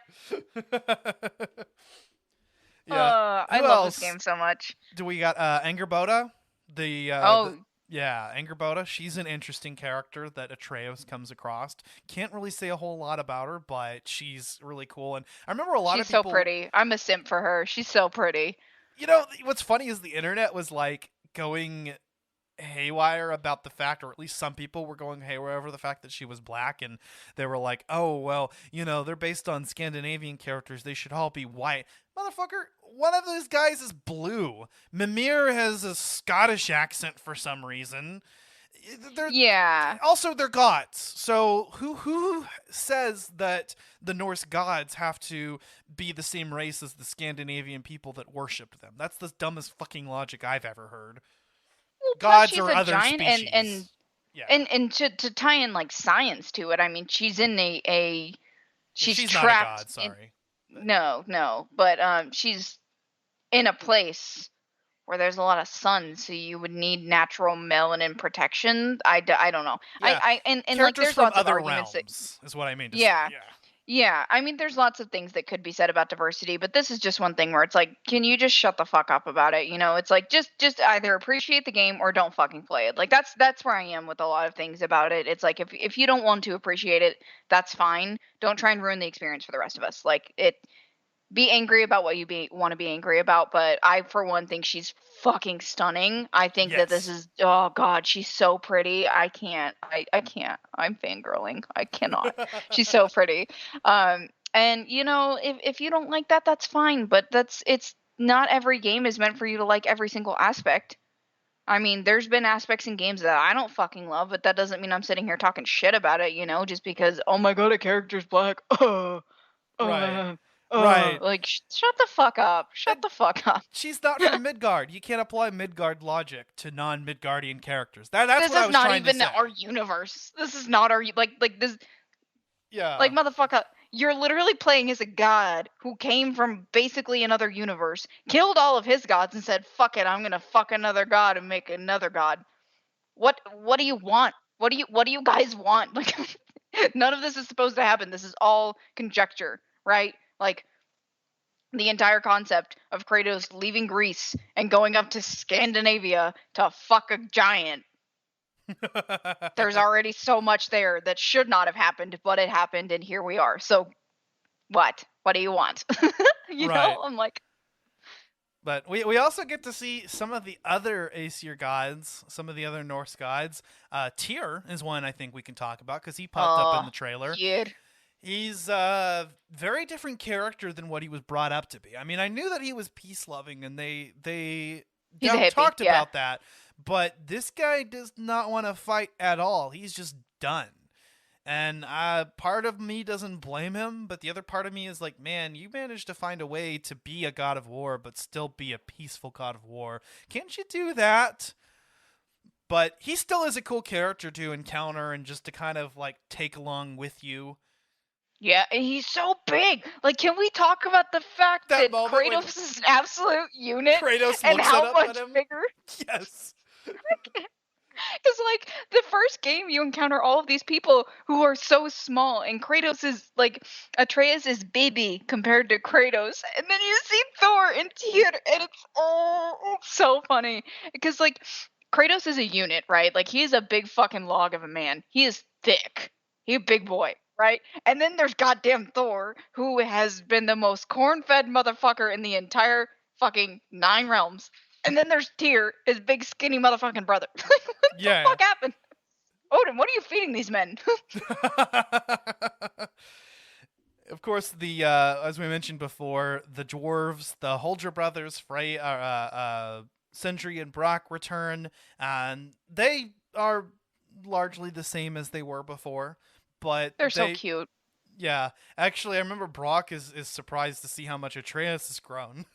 Yeah. I Who love else this game so much. do we got? Angerboda. Oh. Yeah, Angerboda. She's an interesting character that Atreus comes across. Can't really say a whole lot about her, but she's really cool. And I remember a lot She's of people. so pretty. I'm a simp for her. She's so pretty. You know, what's funny is the internet was like going haywire about the fact, or at least some people were going haywire over the fact that she was black, and they were like, oh, well, you know, they're based on Scandinavian characters. They should all be white. Motherfucker, one of those guys is blue. Mimir has a Scottish accent for some reason. Yeah. Also, they're gods. So who says that the Norse gods have to be the same race as the Scandinavian people that worshipped them? That's the dumbest fucking logic I've ever heard. Well, Gods she's or a other giant, species. and to tie in like science to it, I mean, she's in she's not trapped. a god, sorry. No, but she's in a place where there's a lot of sun, so you would need natural melanin protection. I don't know. Yeah. And like Characters there's from lots of other arguments realms is what I mean to Yeah. say. Yeah, I mean, there's lots of things that could be said about diversity, but this is just one thing where it's like, can you just shut the fuck up about it? You know, it's like just either appreciate the game or don't fucking play it. Like that's where I am with a lot of things about it. It's like if you don't want to appreciate it, that's fine. Don't try and ruin the experience for the rest of us. Like be angry about what you want to be angry about, but I for one think she's fucking stunning. I think that this is oh god, she's so pretty. I can't. I'm fangirling. I cannot. She's so pretty. And you know, if you don't like that, that's fine, but it's not every game is meant for you to like every single aspect. I mean, there's been aspects in games that I don't fucking love, but that doesn't mean I'm sitting here talking shit about it, you know, just because oh my god, a character's black. Right. Like, shut the fuck up. Shut the fuck up. She's not from Midgard. You can't apply Midgard logic to non-Midgardian characters. That's this what I is was not trying even to say. our universe. This is not our like this. Yeah. Like motherfucker, you're literally playing as a god who came from basically another universe, killed all of his gods, and said, "Fuck it, I'm gonna fuck another god and make another god." What do you want? What do you guys want? Like, none of this is supposed to happen. This is all conjecture, right? Like, the entire concept of Kratos leaving Greece and going up to Scandinavia to fuck a giant. There's already so much there that should not have happened, but it happened, and here we are. So, what? What do you want? You know? I'm like... But we also get to see some of the other Aesir gods, some of the other Norse gods. Tyr is one I think we can talk about because he popped up in the trailer. Yeah. He's a very different character than what he was brought up to be. I mean, I knew that he was peace-loving, and they talked about that. But this guy does not want to fight at all. He's just done. And part of me doesn't blame him, but the other part of me is like, man, you managed to find a way to be a god of war, but still be a peaceful god of war. Can't you do that? But he still is a cool character to encounter and just to kind of like take along with you. Yeah, and he's so big. Like, can we talk about the fact that Kratos is an absolute unit? Kratos and looks how up much at him. bigger? Yes. Because, like, the first game, you encounter all of these people who are so small, and Kratos is, like, Atreus is baby compared to Kratos. And then you see Thor and Tyr, and it's so funny. Because, like, Kratos is a unit, right? Like, he is a big fucking log of a man. He is thick. He's a big boy, right? And then there's goddamn Thor, who has been the most corn-fed motherfucker in the entire fucking 9 realms. And then there's Tyr, his big skinny motherfucking brother. What the fuck happened? Odin, what are you feeding these men? Of course, the as we mentioned before, the dwarves, the Holdra brothers, Sindri and Brock return, and they are largely the same as they were before, but they're so cute. Yeah, actually, I remember Brock is surprised to see how much Atreus has grown.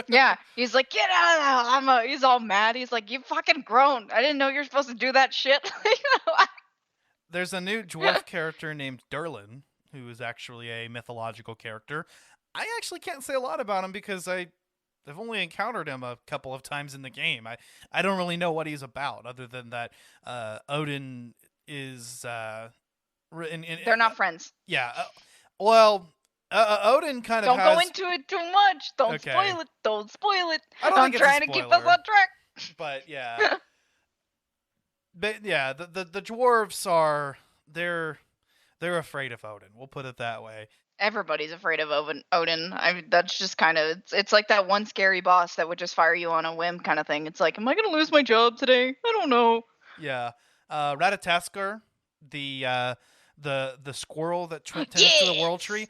Yeah, he's like, get out of there! He's all mad. He's like, you fucking grown. I didn't know you're supposed to do that shit. There's a new dwarf character named Durlin. who is actually a mythological character. I actually can't say a lot about him because I've only encountered him a couple of times in the game. I don't really know what he's about, other than that Odin is... They're not friends. Yeah. Odin kind of Don't has... go into it too much. Don't Okay. spoil it. Don't spoil it. I don't I'm think it's a trying to keep us spoiler. on track. But yeah. But yeah, the dwarves are... They're afraid of Odin. We'll put it that way. Everybody's afraid of Odin. I mean, that's just kind of it's like that one scary boss that would just fire you on a whim kind of thing. It's like, am I gonna lose my job today? I don't know. Yeah. Ratatoskr, the squirrel that tends to the world tree,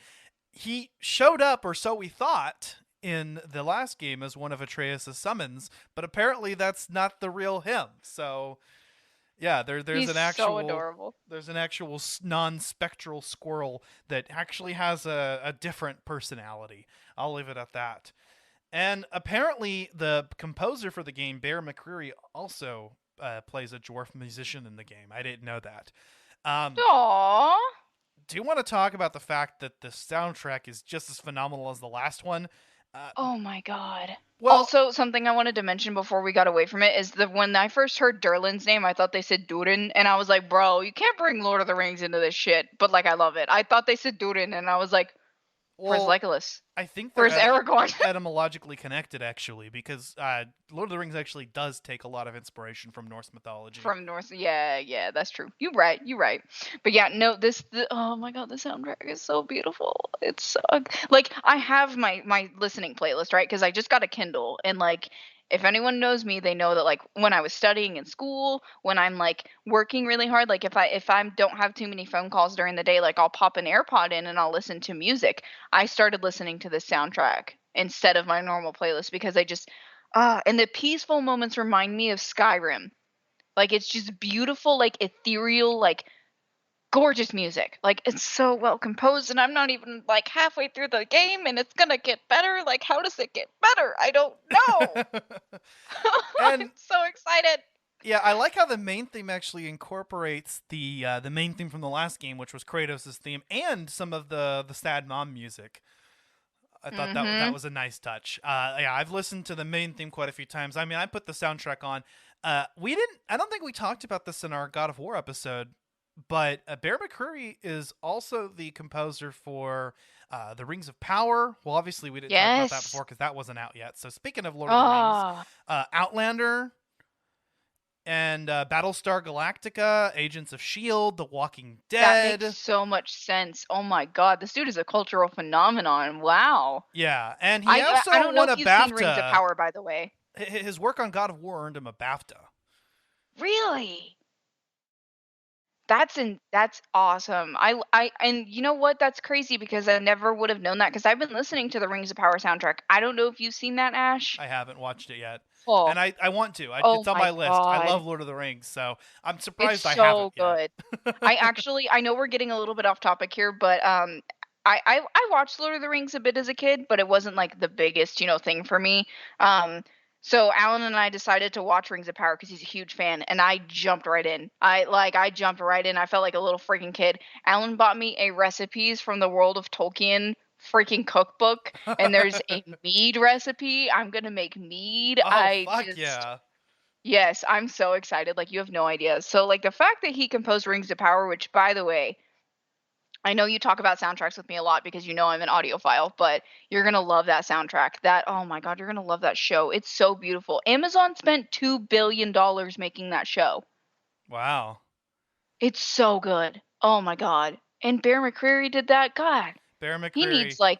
he showed up, or so we thought, in the last game as one of Atreus' summons, but apparently that's not the real him. So yeah, there's He's an actual so adorable. There's an actual non-spectral squirrel that actually has a different personality. I'll leave it at that. And apparently the composer for the game, Bear McCreary, also plays a dwarf musician in the game. I didn't know that. Aww. Do you want to talk about the fact that the soundtrack is just as phenomenal as the last one? Oh my god. Well- Also, something I wanted to mention before we got away from it is that when I first heard Durlin's name, I thought they said Durin, and I was like, bro, you can't bring Lord of the Rings into this shit. But like, I love it. I thought they said Durin, and I was like, where's Legolas? I think they're Where's Aragorn? etymologically connected, actually, because Lord of the Rings actually does take a lot of inspiration from Norse mythology. From North, yeah, that's true. You're right. But yeah, no, oh my god, the soundtrack is so beautiful. It's so, like, I have my listening playlist, right? Because I just got a Kindle, and like, if anyone knows me, they know that like when I was studying in school, when I'm like working really hard, like if I don't have too many phone calls during the day, like I'll pop an AirPod in and I'll listen to music. I started listening to this soundtrack instead of my normal playlist because I just and the peaceful moments remind me of Skyrim. Like it's just beautiful, like ethereal, like gorgeous music. Like it's so well composed, and I'm not even like halfway through the game and it's gonna get better. Like how does it get better? I don't know. I'm so excited. Yeah, I like how the main theme actually incorporates the main theme from the last game, which was Kratos' theme, and some of the sad mom music. I thought that was a nice touch. Yeah, I've listened to the main theme quite a few times. I mean, I put the soundtrack on. I don't think we talked about this in our God of War episode, but Bear McCreary is also the composer for the Rings of Power. Well, obviously we didn't talk about that before because that wasn't out yet. So speaking of Lord of the Rings, Outlander and Battlestar Galactica, Agents of S.H.I.E.L.D., The Walking Dead. That makes so much sense. Oh my god, this dude is a cultural phenomenon. Wow. Yeah, and he also I don't know won if a you've BAFTA. seen Rings of Power, by the way. His work on God of War earned him a BAFTA. Really? That's awesome. And you know what? That's crazy because I never would have known that because I've been listening to the Rings of Power soundtrack. I don't know if you've seen that, Ash. I haven't watched it yet. Oh. And I want to. Oh it's on my list. God. I love Lord of the Rings, so I'm surprised It's I so haven't good. yet. I know we're getting a little bit off topic here, but I watched Lord of the Rings a bit as a kid, but it wasn't like the biggest, thing for me. So Alan and I decided to watch Rings of Power because he's a huge fan, and I jumped right in. I jumped right in. I felt like a little freaking kid. Alan bought me a recipes from the World of Tolkien freaking cookbook, and there's a mead recipe. I'm gonna make mead. Oh, fuck yeah. Yes, I'm so excited. Like, you have no idea. So, like, the fact that he composed Rings of Power, which, by the way, I know you talk about soundtracks with me a lot because you know I'm an audiophile, but you're going to love that soundtrack. Oh my God, you're going to love that show. It's so beautiful. Amazon spent $2 billion making that show. Wow. It's so good. Oh my God. And Bear McCreary did that. God. Bear McCreary. He needs, like,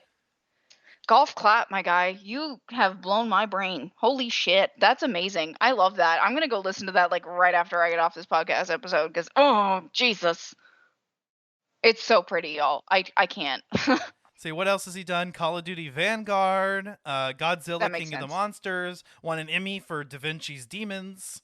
golf clap, my guy. You have blown my brain. Holy shit. That's amazing. I love that. I'm going to go listen to that, like, right after I get off this podcast episode because, oh, Jesus. It's so pretty, y'all. I can't. See, what else has he done? Call of Duty Vanguard, Godzilla King of the Monsters, won an Emmy for Da Vinci's Demons.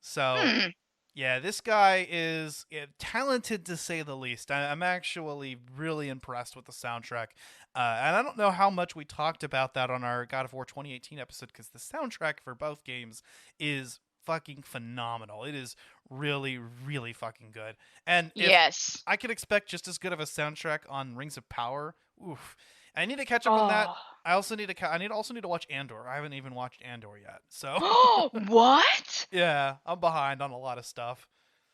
So, yeah, this guy is talented to say the least. I'm actually really impressed with the soundtrack. And I don't know how much we talked about that on our God of War 2018 episode because the soundtrack for both games is fucking phenomenal. It is really, really fucking good. And if Yes. I could expect just as good of a soundtrack on Rings of Power, oof. I need to catch up on that. I also need to. also need to watch Andor. I haven't even watched Andor yet. So Oh, what? yeah, I'm behind on a lot of stuff.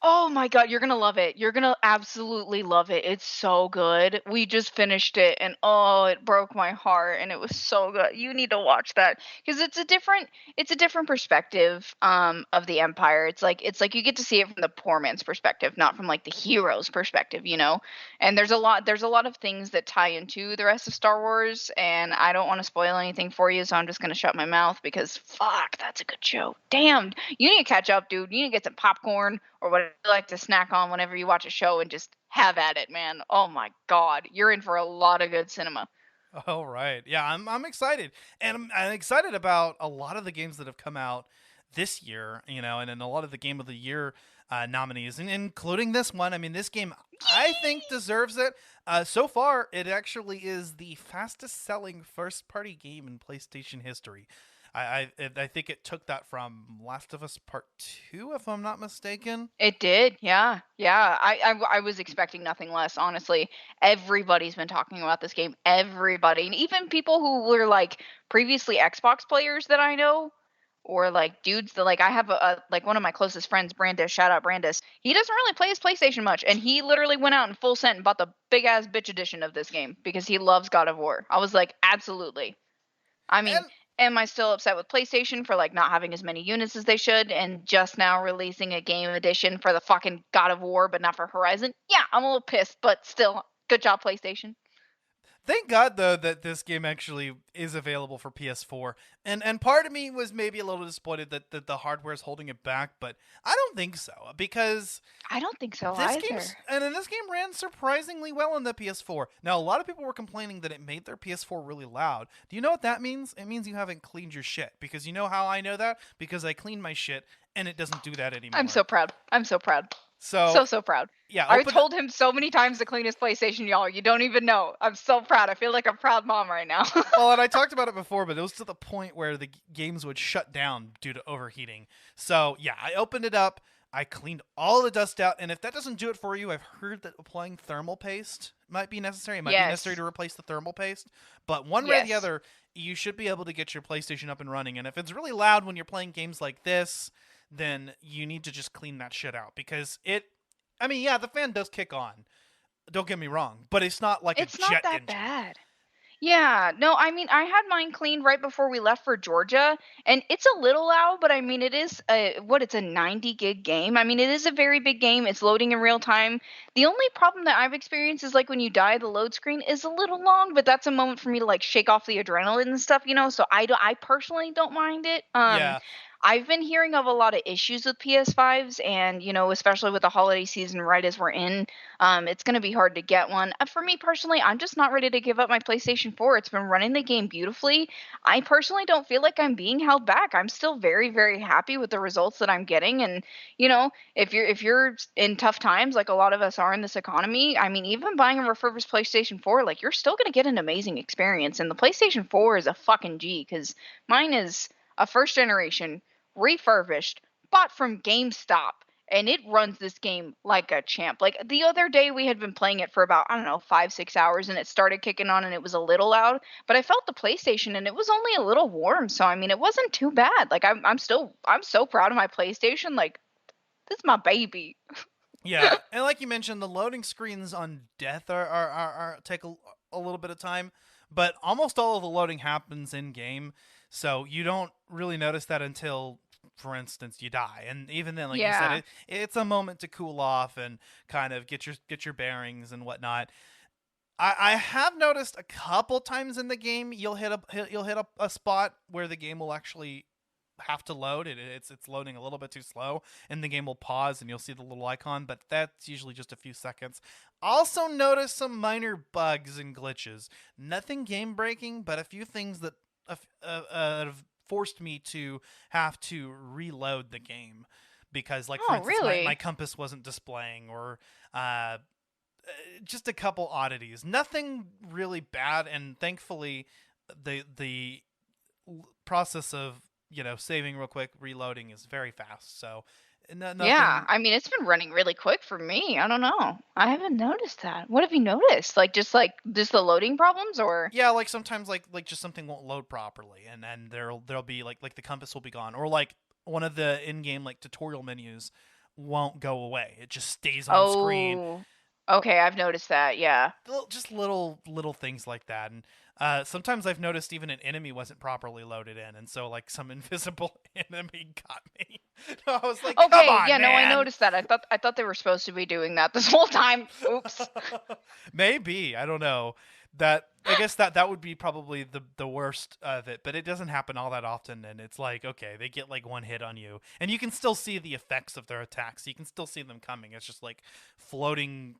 Oh my God, you're gonna love it. You're gonna absolutely love it. It's so good. We just finished it and oh, it broke my heart and it was so good. You need to watch that because it's a different perspective of the Empire. It's like you get to see it from the poor man's perspective, not from like the hero's perspective, you know? And there's a lot of things that tie into the rest of Star Wars and I don't want to spoil anything for you, so I'm just gonna shut my mouth because fuck, that's a good show. Damn. You need to catch up, dude. You need to get some popcorn or whatever you like to snack on whenever you watch a show and just have at it, man. Oh my God, you're in for a lot of good cinema. All right. Yeah, I'm excited. And I'm excited about a lot of the games that have come out this year, and then a lot of the Game of the Year nominees, and including this one. I mean, this game, I think, deserves it. So far, it actually is the fastest selling first-party game in PlayStation history. I think it took that from Last of Us Part 2, if I'm not mistaken. It did, yeah, yeah. I was expecting nothing less, honestly. Everybody's been talking about this game. Everybody, and even people who were like previously Xbox players that I know, or like dudes that like I have like one of my closest friends, Brandis. Shout out Brandis. He doesn't really play his PlayStation much, and he literally went out in full sent and bought the big ass bitch edition of this game because he loves God of War. I was like, absolutely. I mean, And am I still upset with PlayStation for like not having as many units as they should and just now releasing a game edition for the fucking God of War but not for Horizon? Yeah, I'm a little pissed, but still, good job PlayStation. Thank God, though, that this game actually is available for PS4. And part of me was maybe a little disappointed that the hardware is holding it back, but I don't think so, because I don't think so this either. this game ran surprisingly well on the PS4. Now, a lot of people were complaining that it made their PS4 really loud. Do you know what that means? It means you haven't cleaned your shit. Because you know how I know that? Because I cleaned my shit, and it doesn't do that anymore. I'm so proud. I'm so proud. So So proud. yeah, I told him so many times to clean his PlayStation, y'all. You don't even know. I'm so proud. I feel like a proud mom right now. Well, and I talked about it before, but it was to the point where the games would shut down due to overheating. So, yeah, I opened it up, I cleaned all the dust out, and if that doesn't do it for you, I've heard that applying thermal paste might be necessary. It might be necessary to replace the thermal paste. But one way or the other, you should be able to get your PlayStation up and running. And if it's really loud when you're playing games like this, then you need to just clean that shit out. Because the fan does kick on. Don't get me wrong, but it's not like It's a not jet that engine. bad. Yeah, no, I mean, I had mine cleaned right before we left for Georgia, and it's a little loud, but I mean, it is it's a 90 gig game. I mean, it is a very big game. It's loading in real time. The only problem that I've experienced is like when you die, the load screen is a little long, but that's a moment for me to like shake off the adrenaline and stuff, so I personally don't mind it. Yeah. I've been hearing of a lot of issues with PS5s, and especially with the holiday season right as we're in, it's going to be hard to get one. For me personally, I'm just not ready to give up my PlayStation 4. It's been running the game beautifully. I personally don't feel like I'm being held back. I'm still very, very happy with the results that I'm getting. And if you're in tough times like a lot of us are in this economy, I mean, even buying a refurbished PlayStation 4, like you're still going to get an amazing experience. And the PlayStation 4 is a fucking G because mine is a first generation refurbished, bought from GameStop, and it runs this game like a champ. Like the other day, we had been playing it for about, I don't know, 5-6 hours, and it started kicking on, and it was a little loud. But I felt the PlayStation, and it was only a little warm. So I mean, it wasn't too bad. Like I'm so proud of my PlayStation. Like this is my baby. Yeah, and like you mentioned, the loading screens on Death are take a little bit of time, but almost all of the loading happens in game. So you don't really notice that until, for instance, you die. And even then, like you said, it's a moment to cool off and kind of get your bearings and whatnot. I have noticed a couple times in the game you'll hit a spot where the game will actually have to load. It's loading a little bit too slow, and the game will pause, and you'll see the little icon. But that's usually just a few seconds. Also notice some minor bugs and glitches. Nothing game breaking, but a few things that have forced me to have to reload the game because, like, for instance, really? my compass wasn't displaying, or just a couple oddities. Nothing really bad, and thankfully, the process of saving real quick, reloading is very fast. So nothing. Yeah, I mean, it's been running really quick for me. I don't know. I haven't noticed that. What have you noticed? Like just the loading problems, or? Yeah, like sometimes like just something won't load properly, and there'll be like the compass will be gone, or like one of the in-game like tutorial menus won't go away. It just stays on screen. Oh, okay, I've noticed that. Yeah. Just little things like that. And sometimes I've noticed even an enemy wasn't properly loaded in, and so like some invisible enemy got me. I was like, Okay, come on, yeah, no, I man. noticed that. I thought they were supposed to be doing that this whole time. Oops. Maybe, I don't know. I guess that would be probably the worst of it, but it doesn't happen all that often, and it's like, okay, they get like one hit on you, and you can still see the effects of their attacks. You can still see them coming. It's just like floating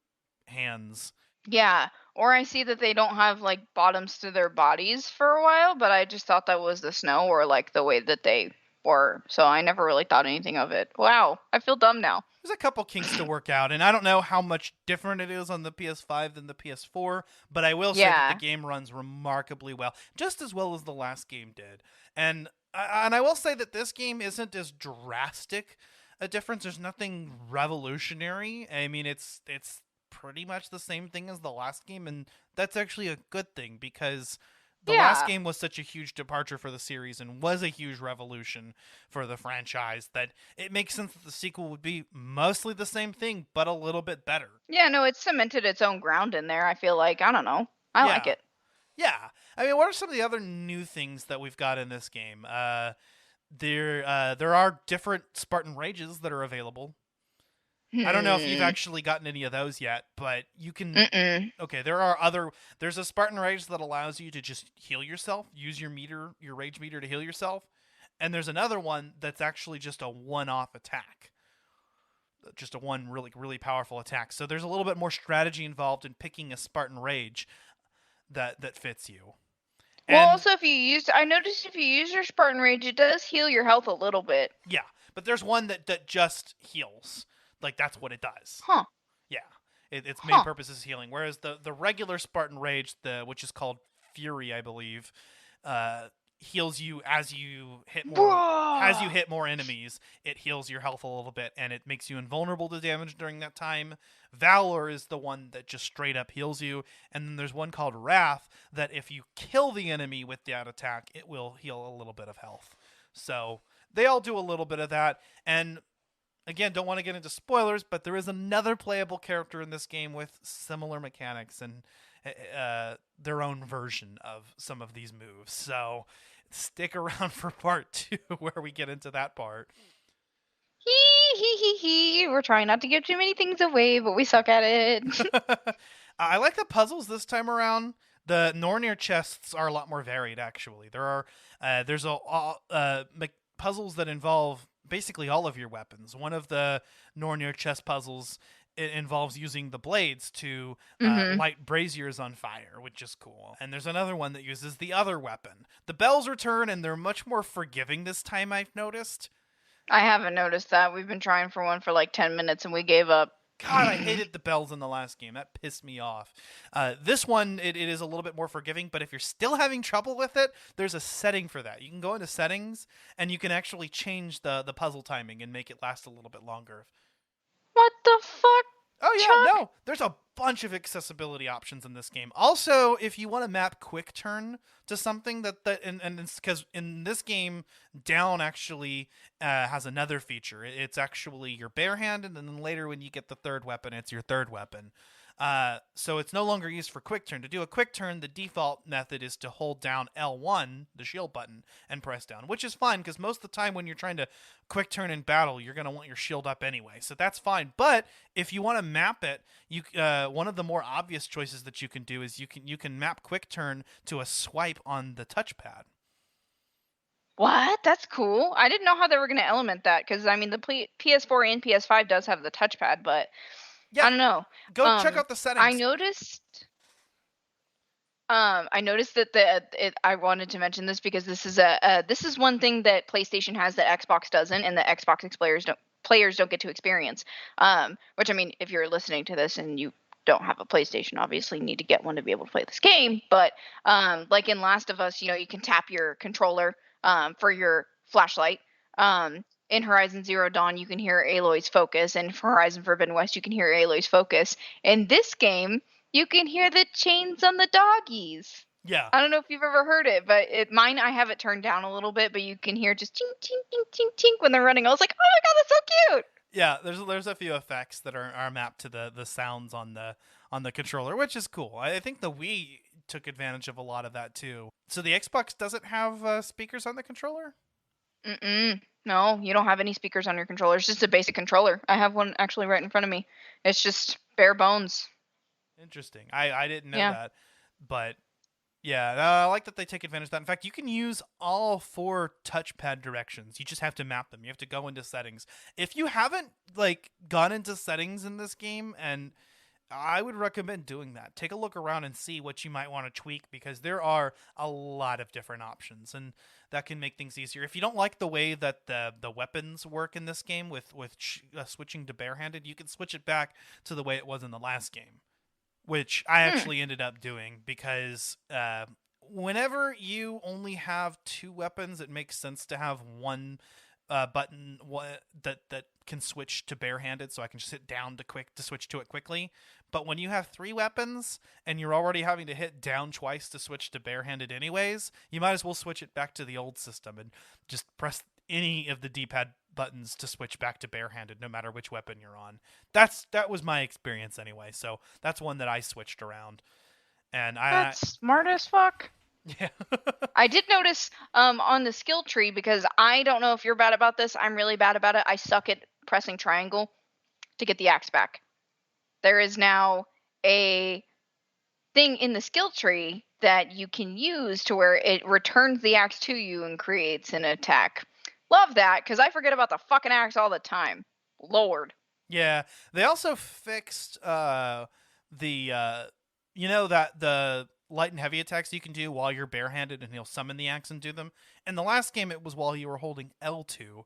hands. Yeah, or I see that they don't have like bottoms to their bodies for a while, but I just thought that was the snow or like the way that they were. So I never really thought anything of it. Wow, I feel dumb now. There's a couple kinks to work out, and I don't know how much different it is on the PS5 than the PS4, but I will say that the game runs remarkably well, just as well as the last game did. And I will say that this game isn't as drastic a difference. There's nothing revolutionary. I mean, it's pretty much the same thing as the last game, and that's actually a good thing, because the last game was such a huge departure for the series and was a huge revolution for the franchise that it makes sense that the sequel would be mostly the same thing, but a little bit better. Yeah, no, it's cemented its own ground in there. I feel like, I don't know. I like it. Yeah. I mean, what are some of the other new things that we've got in this game? There are different Spartan Rages that are available. I don't know if you've actually gotten any of those yet, but you can. Okay, there's a Spartan Rage that allows you to just heal yourself, use your rage meter to heal yourself, and there's another one that's actually just a one-off attack, just a one really really powerful attack. So there's a little bit more strategy involved in picking a Spartan Rage that fits you. Well, also I noticed if you use your Spartan Rage, it does heal your health a little bit. Yeah, but there's one that just heals. Like, that's what it does. Huh. Yeah. Its main purpose is healing. Whereas the regular Spartan Rage, which is called Fury, I believe, heals you as you hit more enemies. It heals your health a little bit, and it makes you invulnerable to damage during that time. Valor is the one that just straight up heals you. And then there's one called Wrath that if you kill the enemy with that attack, it will heal a little bit of health. So they all do a little bit of that. And again, don't want to get into spoilers, but there is another playable character in this game with similar mechanics and their own version of some of these moves. So stick around for part 2 where we get into that part. We're trying not to give too many things away, but we suck at it. I like the puzzles this time around. The Nornir chests are a lot more varied, actually. There's puzzles that involve basically all of your weapons. One of the Nornir chest puzzles, it involves using the blades to light braziers on fire, which is cool. And there's another one that uses the other weapon. The bells return, and they're much more forgiving this time, I've noticed. I haven't noticed that. We've been trying for one for like 10 minutes, and we gave up. God, I hated the bells in the last game. That pissed me off. This one, it is a little bit more forgiving, but if you're still having trouble with it, there's a setting for that. You can go into settings, and you can actually change the puzzle timing and make it last a little bit longer. What the fuck? Oh, yeah, Chuck? no. There's a bunch of accessibility options in this game. Also, if you want to map quick turn to something and it's because in this game, down actually has another feature. It's actually your bare hand, and then later when you get the third weapon, it's your third weapon. So it's no longer used for quick turn. To do a quick turn, the default method is to hold down L1, the shield button, and press down, which is fine because most of the time when you're trying to quick turn in battle, you're going to want your shield up anyway. So that's fine. But if you want to map it, one of the more obvious choices that you can do is you can map quick turn to a swipe on the touchpad. What? That's cool. I didn't know how they were going to element that because, I mean, the PS4 and PS5 does have the touchpad, but yeah, I don't know. Go check out the settings. I noticed that I wanted to mention this because this is one thing that PlayStation has that Xbox doesn't, and that Xbox players don't get to experience. Which, I mean, if you're listening to this and you don't have a PlayStation, obviously you need to get one to be able to play this game. But like in Last of Us, you can tap your controller for your flashlight. In Horizon Zero Dawn, you can hear Aloy's focus, and for Horizon Forbidden West, you can hear Aloy's focus. In this game, you can hear the chains on the doggies. Yeah. I don't know if you've ever heard it, but mine, I have it turned down a little bit, but you can hear just tink, tink, tink, tink, tink when they're running. I was like, oh my god, that's so cute! Yeah, there's a few effects that are mapped to the sounds on the controller, which is cool. I think the Wii took advantage of a lot of that too. So the Xbox doesn't have speakers on the controller? No, you don't have any speakers on your controller. It's just a basic controller. I have one actually right in front of me. It's just bare bones. Interesting. I didn't know that. But yeah, I like that they take advantage of that. In fact, you can use all 4 touchpad directions. You just have to map them. You have to go into settings. If you haven't gone into settings in this game, and I would recommend doing that. Take a look around and see what you might want to tweak, because there are a lot of different options, and that can make things easier. If you don't like the way that the weapons work in this game with switching to barehanded, you can switch it back to the way it was in the last game, which I actually ended up doing, because whenever you only have 2 weapons, it makes sense to have one button that can switch to barehanded, so I can just sit down to switch to it quickly. But when you have 3 weapons and you're already having to hit down twice to switch to barehanded anyways, you might as well switch it back to the old system and just press any of the D-pad buttons to switch back to barehanded, no matter which weapon you're on. That was my experience anyway, so that's one that I switched around. And That's smart as fuck. Yeah. I did notice on the skill tree, because I don't know if you're bad about this, I'm really bad about it. I suck at pressing triangle to get the axe back. There is now a thing in the skill tree that you can use to where it returns the axe to you and creates an attack. Love that, because I forget about the fucking axe all the time. Lord. Yeah, they also fixed the light and heavy attacks you can do while you're barehanded, and he'll summon the axe and do them. In the last game, it was while you were holding L2,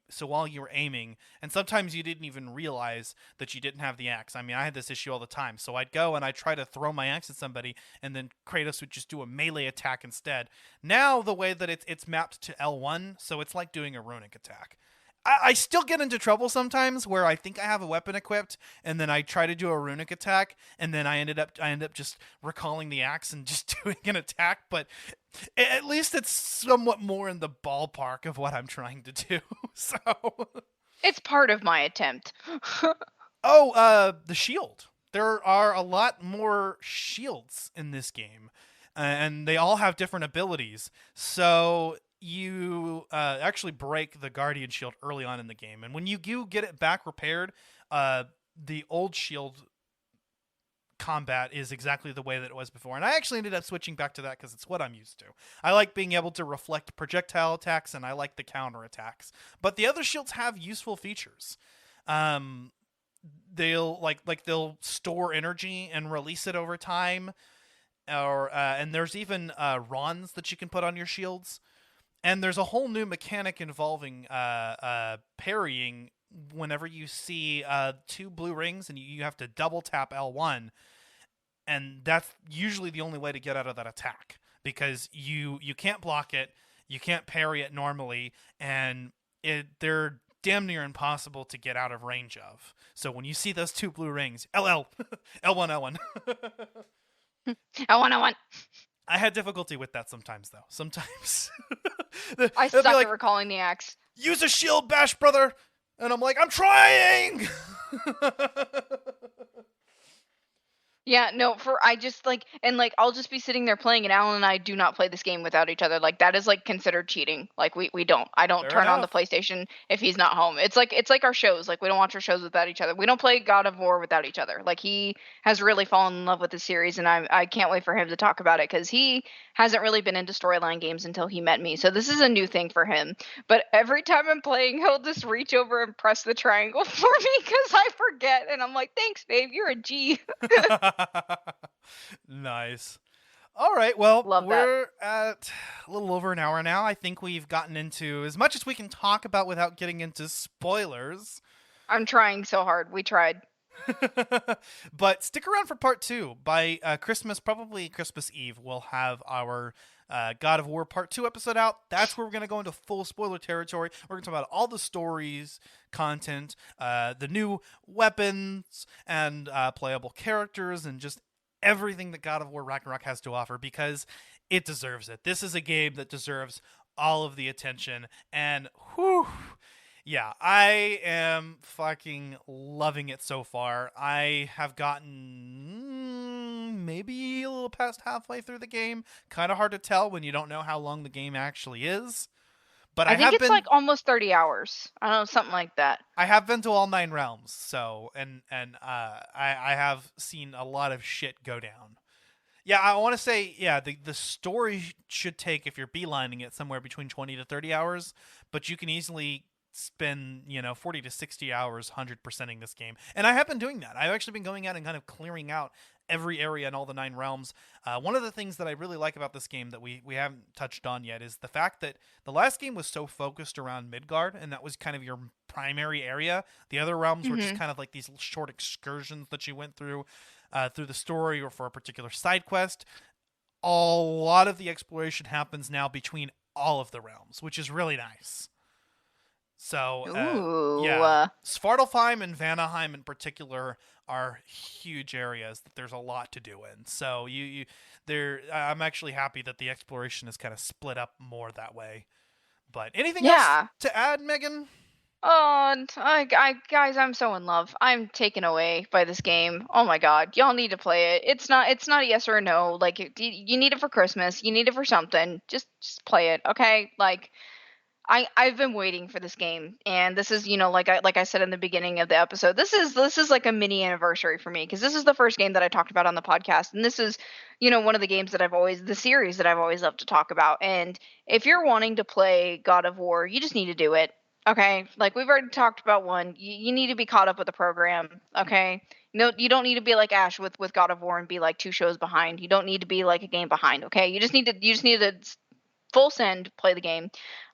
so while you were aiming, and sometimes you didn't even realize that you didn't have the axe. I mean, I had this issue all the time, so I'd go and I'd try to throw my axe at somebody, and then Kratos would just do a melee attack instead. Now, the way that it's mapped to L1, so it's like doing a runic attack. I still get into trouble sometimes where I think I have a weapon equipped, and then I try to do a runic attack, and then I end up just recalling the axe and just doing an attack. But at least it's somewhat more in the ballpark of what I'm trying to do. So it's part of my attempt. The shield. There are a lot more shields in this game, and they all have different abilities. So you actually break the Guardian shield early on in the game, and when you get it back repaired, the old shield combat is exactly the way that it was before, and I actually ended up switching back to that because it's what I'm used to. I like being able to reflect projectile attacks, and I like the counter attacks, but the other shields have useful features. They'll store energy and release it over time, and there's even runs that you can put on your shields. And there's a whole new mechanic involving parrying whenever you see 2 blue rings, and you have to double tap L1, and that's usually the only way to get out of that attack, because you can't block it, you can't parry it normally, and they're damn near impossible to get out of range of. So when you see those 2 blue rings, L1, L1. L1. I had difficulty with that sometimes, though. Sometimes. I suck at recalling the axe. Use a shield bash, brother! And I'm like, I'm trying! Yeah, no, I'll just be sitting there playing, and Alan and I do not play this game without each other. Like, that is, considered cheating. Like, we don't. I don't turn on the PlayStation if he's not home. It's like our shows. Like, we don't watch our shows without each other. We don't play God of War without each other. Like, he has really fallen in love with the series, and I can't wait for him to talk about it, because he hasn't really been into storyline games until he met me. So this is a new thing for him. But every time I'm playing, he'll just reach over and press the triangle for me, because I forget. And I'm like, thanks, babe. You're a G. Nice. All right, well, Love we're at a little over an hour now. I think we've gotten into as much as we can talk about without getting into spoilers. I'm trying so hard. We tried. But stick around for part 2. By Christmas, probably Christmas Eve, we'll have our God of War Part 2 episode out. That's where we're going to go into full spoiler territory. We're going to talk about all the stories, content, the new weapons, and playable characters, and just everything that God of War Ragnarok has to offer, because it deserves it. This is a game that deserves all of the attention, and whew, yeah, I am fucking loving it so far. I have gotten maybe a little past halfway through the game. Kind of hard to tell when you don't know how long the game actually is. But I think it's like almost 30 hours. I don't know, something like that. I have been to all 9 realms, so and I have seen a lot of shit go down. Yeah, I want to say, the story should take, if you're beelining it, somewhere between 20 to 30 hours, but you can easily spend 40 to 60 hours 100%ing this game, and I have been doing that. I've actually been going out and kind of clearing out every area in all the 9 realms. One of the things that I really like about this game that we haven't touched on yet is the fact that the last game was so focused around Midgard, and that was kind of your primary area. The other realms were just kind of like these short excursions that you went through the story or for a particular side quest. A lot of the exploration happens now between all of the realms, which is really nice. So, Svartalfheim and Vanaheim in particular are huge areas that there's a lot to do in. So I'm actually happy that the exploration is kind of split up more that way. But anything else to add, Megan? Oh, guys, I'm so in love. I'm taken away by this game. Oh my god, y'all need to play it. It's not a yes or a no. Like, you need it for Christmas. You need it for something. Just play it, okay? Like, I've been waiting for this game, and this is, like I said in the beginning of the episode, this is like a mini anniversary for me, because this is the first game that I talked about on the podcast, and this is, one of the games that the series that I've always loved to talk about. And if you're wanting to play God of War, you just need to do it, okay? Like, we've already talked about one. You need to be caught up with the program, okay? No, you don't need to be like Ash with God of War and be like 2 shows behind. You don't need to be like a game behind, okay? You just need to full send, play the game.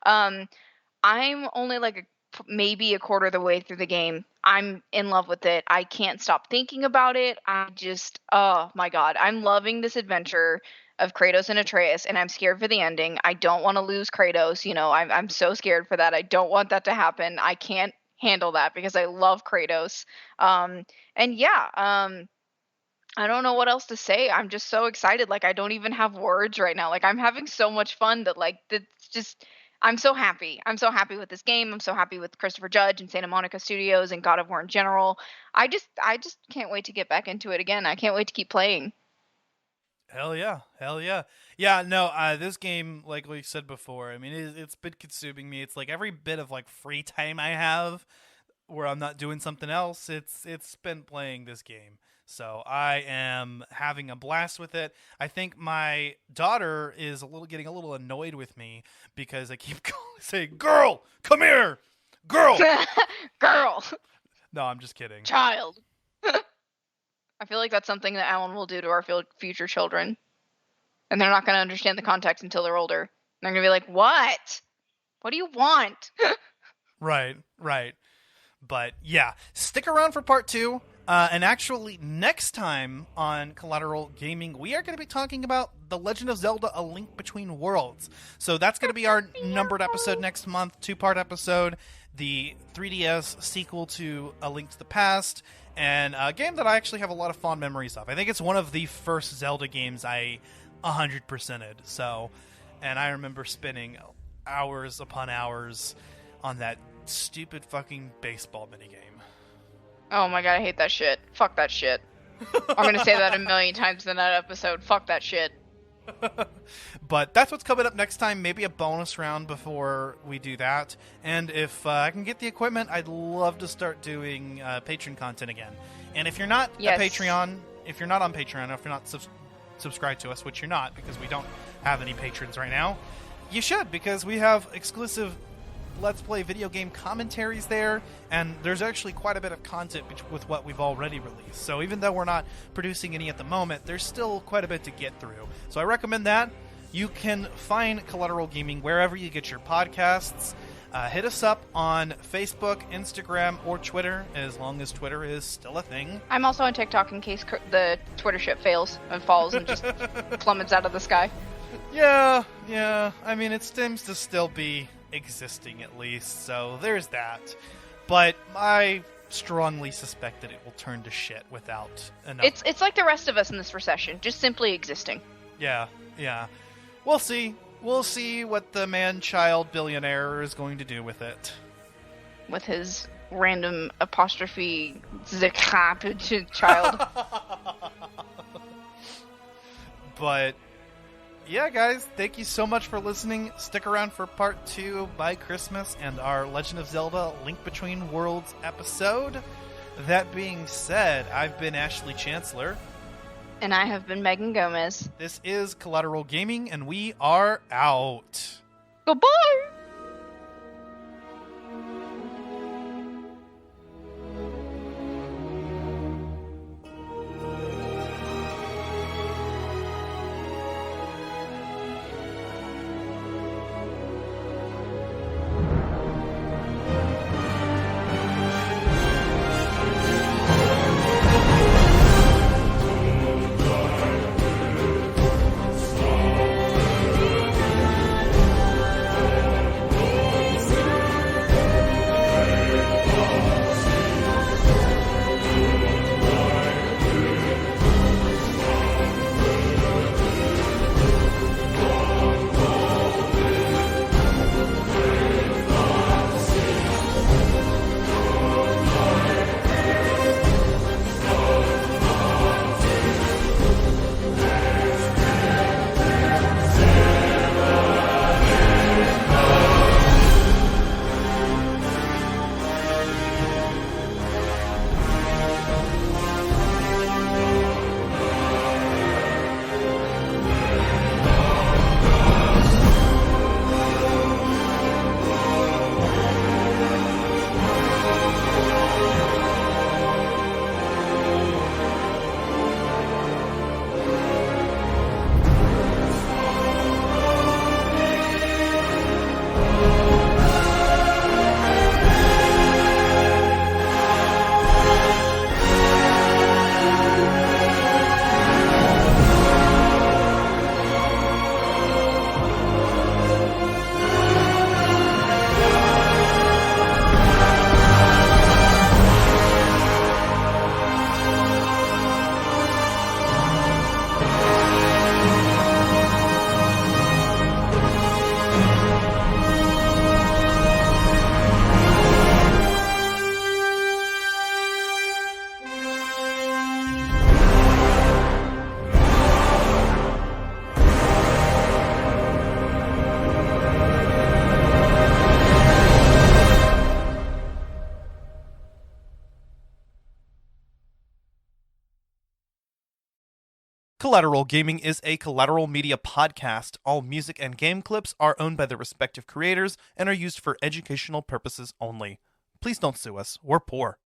I'm only like maybe a quarter of the way through the game. I'm in love with it. I can't stop thinking about it. Oh my god, I'm loving this adventure of Kratos and Atreus, and I'm scared for the ending. I don't want to lose Kratos. I'm so scared for that. I don't want that to happen. I can't handle that because I love Kratos. I don't know what else to say. I'm just so excited. Like, I don't even have words right now. Like, I'm having so much fun that, like, it's just, I'm so happy. I'm so happy with this game. I'm so happy with Christopher Judge and Santa Monica Studios and God of War in general. I just can't wait to get back into it again. I can't wait to keep playing. Hell yeah. Yeah, no, this game, like we said before, I mean, it's been consuming me. It's like every bit of, like, free time I have where I'm not doing something else, it's spent playing this game. So I am having a blast with it. I think my daughter is getting a little annoyed with me because I keep saying, "Girl, come here, girl, girl." No, I'm just kidding. Child. I feel like that's something that Alan will do to our future children, and they're not going to understand the context until they're older. And they're going to be like, "What? What do you want?" Right. But yeah, stick around for part 2. And actually, next time on Collateral Gaming, we are going to be talking about The Legend of Zelda: A Link Between Worlds. So that's going to be our numbered episode next month, 2-part episode, the 3DS sequel to A Link to the Past, and a game that I actually have a lot of fond memories of. I think it's one of the first Zelda games I 100%ed. So, and I remember spending hours upon hours on that stupid fucking baseball minigame. Oh my god, I hate that shit. Fuck that shit. I'm gonna say that a million times in that episode. Fuck that shit. But that's what's coming up next time. Maybe a bonus round before we do that. And if I can get the equipment, I'd love to start doing Patreon content again. And if you're not a Patreon, if you're not on Patreon, or if you're not subscribed to us, which you're not because we don't have any patrons right now, you should, because we have exclusive Let's Play video game commentaries there, and there's actually quite a bit of content with what we've already released. So even though we're not producing any at the moment, there's still quite a bit to get through. So I recommend that. You can find Collateral Gaming wherever you get your podcasts. Hit us up on Facebook, Instagram, or Twitter, as long as Twitter is still a thing. I'm also on TikTok in case the Twitter shit fails and falls and just plummets out of the sky. Yeah. I mean, it seems to still be existing at least, so there's that. But I strongly suspect that it will turn to shit without enough. It's like the rest of us in this recession, just simply existing. Yeah. We'll see. We'll see what the man-child billionaire is going to do with it. With his random apostrophe child. But yeah, guys, thank you so much for listening. Stick around for part 2 by Christmas and our Legend of Zelda Link Between Worlds episode. That being said, I've been Ashley Chancellor. And I have been Megan Gomez. This is Collateral Gaming, and we are out. Goodbye! Collateral Gaming is a Collateral Media podcast. All music and game clips are owned by their respective creators and are used for educational purposes only. Please don't sue us. We're poor.